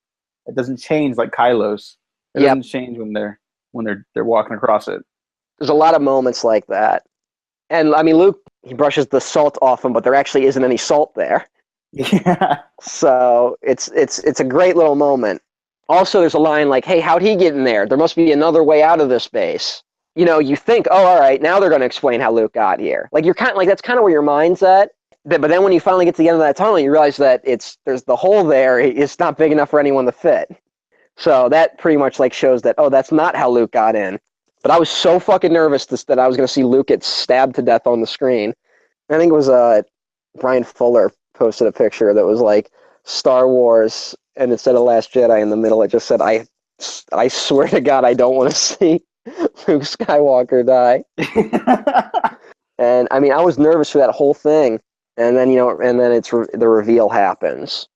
change like Kylo's. It doesn't change when they're walking across it. There's a lot of moments like that, and I mean, Luke, he brushes the salt off him, but there actually isn't any salt there. Yeah. So it's a great little moment. Also, there's a line like, "Hey, how'd he get in there? There must be another way out of this base." You know, you think, "Oh, all right, now they're going to explain how Luke got here." Like, you're kind of like, that's kind of where your mind's at. But then when you finally get to the end of that tunnel, you realize that there's the hole there. It's not big enough for anyone to fit. So that pretty much like shows that, oh, that's not how Luke got in. But I was so fucking nervous that I was going to see Luke get stabbed to death on the screen. I think it was Brian Fuller posted a picture that was like Star Wars, and instead of Last Jedi in the middle, it just said, I swear to God, I don't want to see Luke Skywalker die. And I mean, I was nervous for that whole thing. And then, the reveal happens.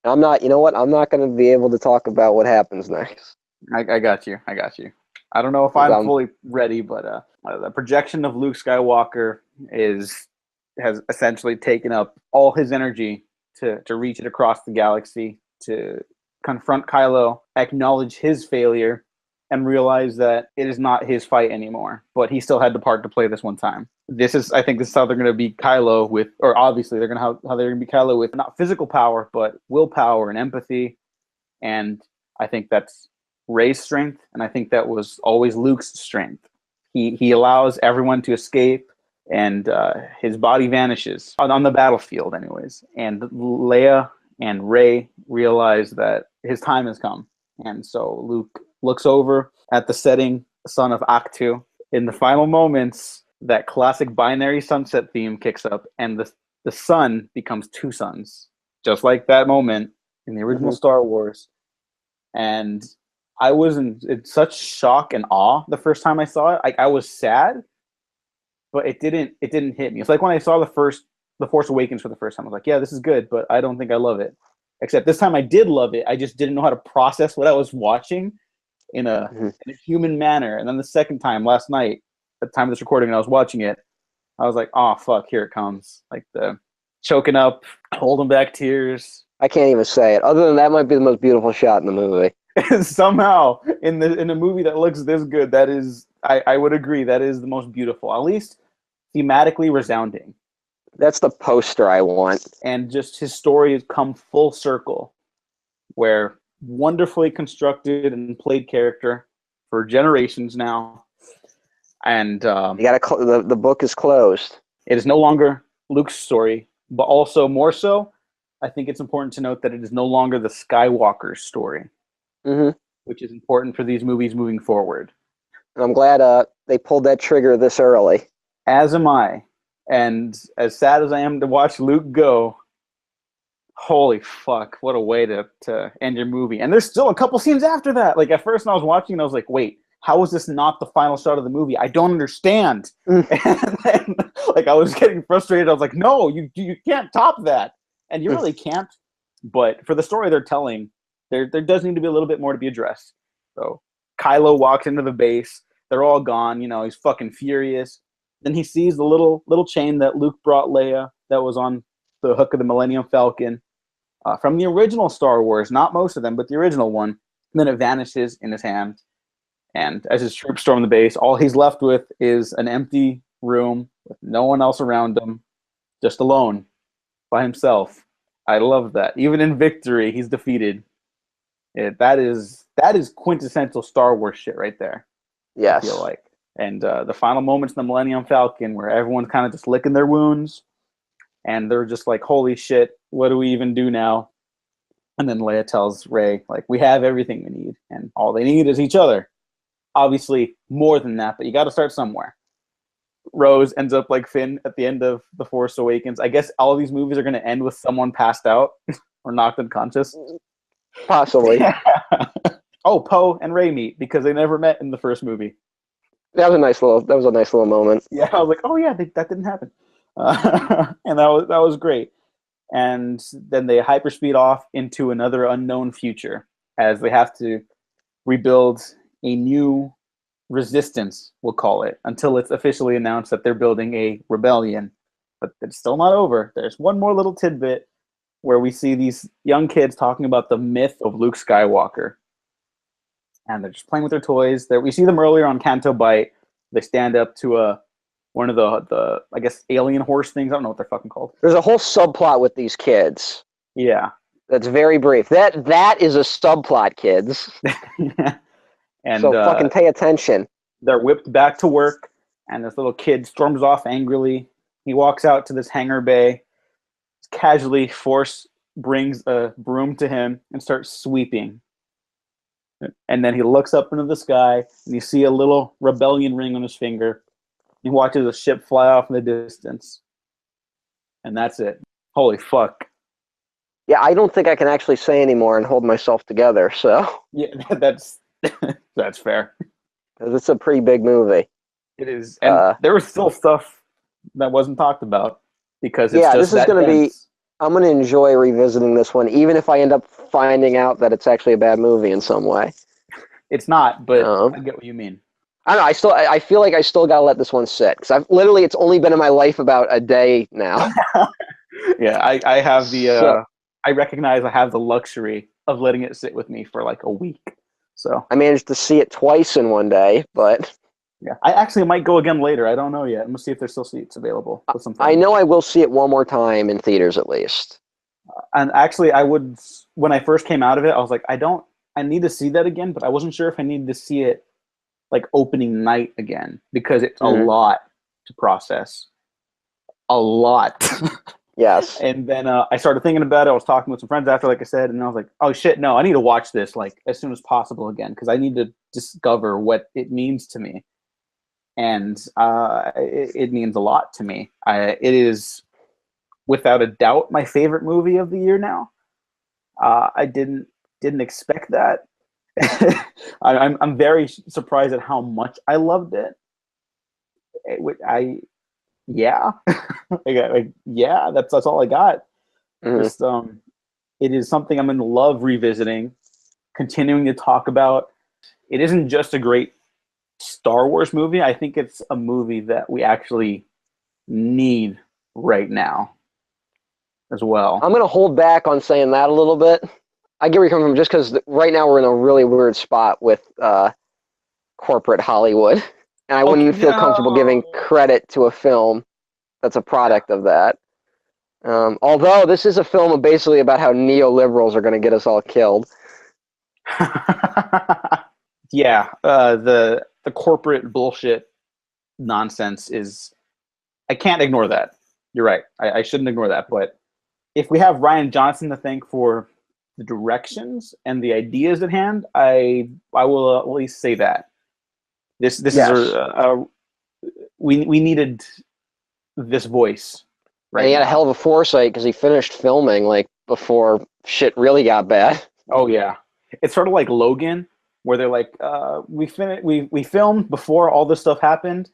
I'm not going to be able to talk about what happens next. I got you. I don't know if I'm fully ready, but the projection of Luke Skywalker has essentially taken up all his energy to reach it across the galaxy, to confront Kylo, acknowledge his failure, and realize that it is not his fight anymore. But he still had the part to play this one time. I think this is how they're going to be Kylo with, or obviously they're going to how they're going to be Kylo with not physical power, but willpower and empathy. And I think that's Rey's strength, and I think that was always Luke's strength. He allows everyone to escape, and his body vanishes on the battlefield anyways. And Leia and Rey realize that his time has come. And so Luke looks over at the setting sun of Actu. In the final moments, that classic binary sunset theme kicks up, and the sun becomes two suns, just like that moment in the original Star Wars. And I was in such shock and awe the first time I saw it. I was sad, but it didn't hit me. It's like when I saw The Force Awakens for the first time. I was like, yeah, this is good, but I don't think I love it. Except this time I did love it. I just didn't know how to process what I was watching in a human manner. And then the second time, last night, at the time of this recording, and I was watching it, I was like, oh, fuck, here it comes. Like the choking up, holding back tears. I can't even say it. Other than that might be the most beautiful shot in the movie. Somehow, in a movie that looks this good, that is, I would agree, that is the most beautiful. At least thematically resounding. That's the poster I want. And just his story has come full circle, where wonderfully constructed and played character for generations now. And you gotta the book is closed. It is no longer Luke's story, but also more so, I think it's important to note that it is no longer the Skywalker story, which is important for these movies moving forward. And I'm glad they pulled that trigger this early. As am I. And as sad as I am to watch Luke go, holy fuck, what a way to end your movie. And there's still a couple scenes after that. Like, at first when I was watching, I was like, wait, how is this not the final shot of the movie? I don't understand. And then, like, I was getting frustrated. I was like, no, you can't top that. And you really can't. But for the story they're telling, there does need to be a little bit more to be addressed. So Kylo walks into the base. They're all gone. You know, he's fucking furious. Then he sees the little chain that Luke brought Leia that was on the hook of the Millennium Falcon from the original Star Wars. Not most of them, but the original one. And then it vanishes in his hand. And as his troops storm the base, all he's left with is an empty room with no one else around him, just alone, by himself. I love that. Even in victory, he's defeated. That is quintessential Star Wars shit right there. Yes. I feel like. And the final moments in the Millennium Falcon where everyone's kind of just licking their wounds, and they're just like, holy shit, what do we even do now? And then Leia tells Rey, like, we have everything we need, and all they need is each other. Obviously, more than that, but you got to start somewhere. Rose ends up like Finn at the end of The Force Awakens. I guess all of these movies are going to end with someone passed out or knocked unconscious. Possibly. Oh, Poe and Rey meet because they never met in the first movie. That was a nice little moment. Yeah, I was like, oh yeah, that didn't happen, and that was great. And then they hyperspeed off into another unknown future as they have to rebuild a new resistance, we'll call it, until it's officially announced that they're building a rebellion. But it's still not over. There's one more little tidbit where we see these young kids talking about the myth of Luke Skywalker. And they're just playing with their toys. We see them earlier on Canto Bight. They stand up to one of the I guess alien horse things. I don't know what they're fucking called. There's a whole subplot with these kids. Yeah. That's very brief. That is a subplot, kids. And so fucking pay attention. They're whipped back to work, and this little kid storms off angrily. He walks out to this hangar bay. Casually, Force brings a broom to him and starts sweeping. And then he looks up into the sky, and you see a little rebellion ring on his finger. He watches a ship fly off in the distance. And that's it. Holy fuck. Yeah, I don't think I can actually say anymore and hold myself together, so. Yeah, that's that's fair. It's a pretty big movie. It is. And there was still stuff that wasn't talked about because it's just this is going to be, I'm going to enjoy revisiting this one, even if I end up finding out that it's actually a bad movie in some way. It's not, but I get what you mean. I don't know. I feel like I still got to let this one sit because it's only been in my life about a day now. Yeah, I have I recognize I have the luxury of letting it sit with me for like a week. So I managed to see it twice in one day, but yeah, I actually might go again later. I don't know yet. I'm gonna see if there's still seats available. I know I will see it one more time in theaters at least. And actually, when I first came out of it, I was like, I need to see that again, but I wasn't sure if I needed to see it like opening night again because it's a lot to process. A lot. Yes. And then I started thinking about it. I was talking with some friends after, like I said, and I was like, oh shit, no, I need to watch this like as soon as possible again because I need to discover what it means to me. And it means a lot to me. It is, without a doubt, my favorite movie of the year now. I didn't expect that. I'm very surprised at how much I loved it. Yeah, yeah, that's all I got. Just it is something I'm going to love revisiting, continuing to talk about. It isn't just a great Star Wars movie. I think it's a movie that we actually need right now as well. I'm going to hold back on saying that a little bit. I get where you're coming from just because right now we're in a really weird spot with corporate Hollywood. And I wouldn't feel comfortable giving credit to a film that's a product of that. Although this is a film basically about how neoliberals are going to get us all killed. Yeah, the corporate bullshit nonsense is... I can't ignore that. You're right. I shouldn't ignore that. But if we have Rian Johnson to thank for the directions and the ideas at hand, I will at least say that. This is we needed this voice. Right. And he had a hell of a foresight because he finished filming like before shit really got bad. Oh yeah, it's sort of like Logan, where they're like, we filmed before all this stuff happened,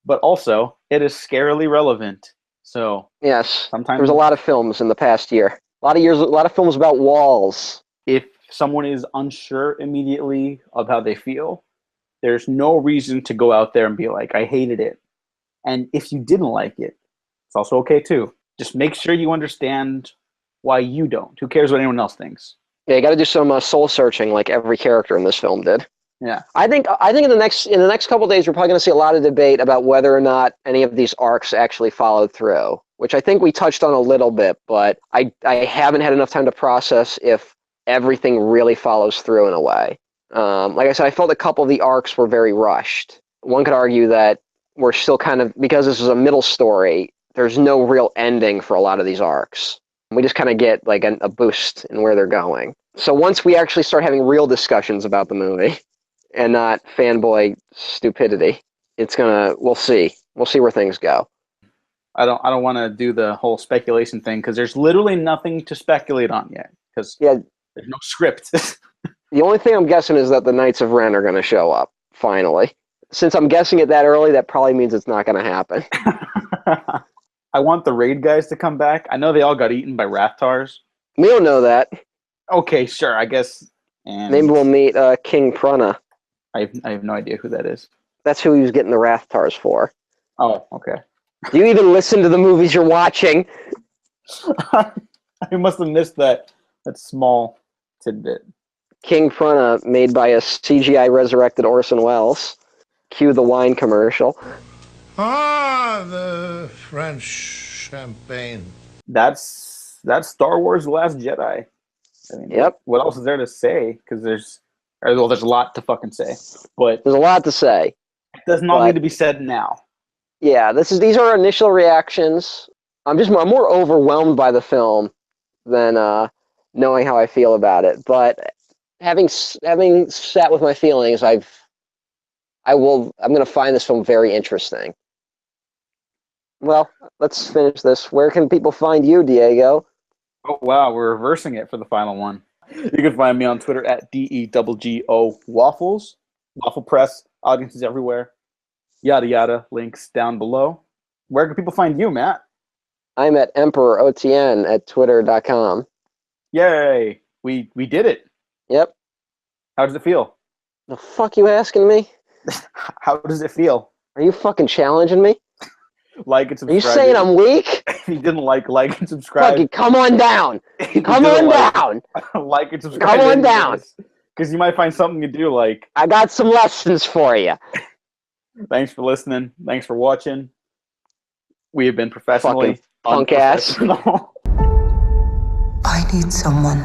but also it is scarily relevant. So yes, sometimes there's a lot of films in the past year. A lot of films about walls. If someone is unsure immediately of how they feel, there's no reason to go out there and be like, I hated it. And if you didn't like it, it's also okay too. Just make sure you understand why you don't. Who cares what anyone else thinks? Yeah, you got to do some soul searching, like every character in this film did. Yeah, I think in the next couple of days we're probably going to see a lot of debate about whether or not any of these arcs actually followed through, which I think we touched on a little bit, but I haven't had enough time to process if everything really follows through in a way. Like I said, I felt a couple of the arcs were very rushed. One could argue that we're still kind of, because this is a middle story, there's no real ending for a lot of these arcs. We just kind of get like a boost in where they're going. So once we actually start having real discussions about the movie and not fanboy stupidity, we'll see where things go. I don't want to do the whole speculation thing because there's literally nothing to speculate on yet because there's no script. The only thing I'm guessing is that the Knights of Ren are going to show up finally. Since I'm guessing it that early, that probably means it's not going to happen. I want the raid guys to come back. I know they all got eaten by Raftars. We don't know that. Okay, sure, I guess. And maybe we'll meet King Prana. I have no idea who that is. That's who he was getting the Raftars for. Oh, okay. Do you even listen to the movies you're watching? I must have missed that small tidbit. King Prana, made by a CGI resurrected Orson Welles. Cue the wine commercial. Ah, the French champagne. That's Star Wars: The Last Jedi. I mean, yep. What else is there to say? Because there's a lot to fucking say. But there's a lot to say. It doesn't all need to be said now. Yeah, these are initial reactions. I'm more overwhelmed by the film than knowing how I feel about it. But having sat with my feelings, I'm going to find this film very interesting. Well, let's finish this. Where can people find you, Diego? Oh, wow. We're reversing it for the final one. You can find me on Twitter at DEGGO Waffles. Waffle Press, audiences everywhere. Yada, yada. Links down below. Where can people find you, Matt? I'm at EmperorOTN at Twitter.com. Yay. We did it. Yep. How does it feel? The fuck you asking me? How does it feel? Are you fucking challenging me? Like and subscribe. Are you saying I'm weak? If you didn't like and subscribe. Fucking come on down. Come on down. Like and subscribe. Come on down. Because you might find something to do. Like, I got some lessons for you. Thanks for listening. Thanks for watching. We have been professionally punk ass. I need someone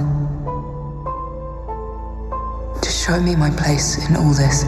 to show me my place in all this.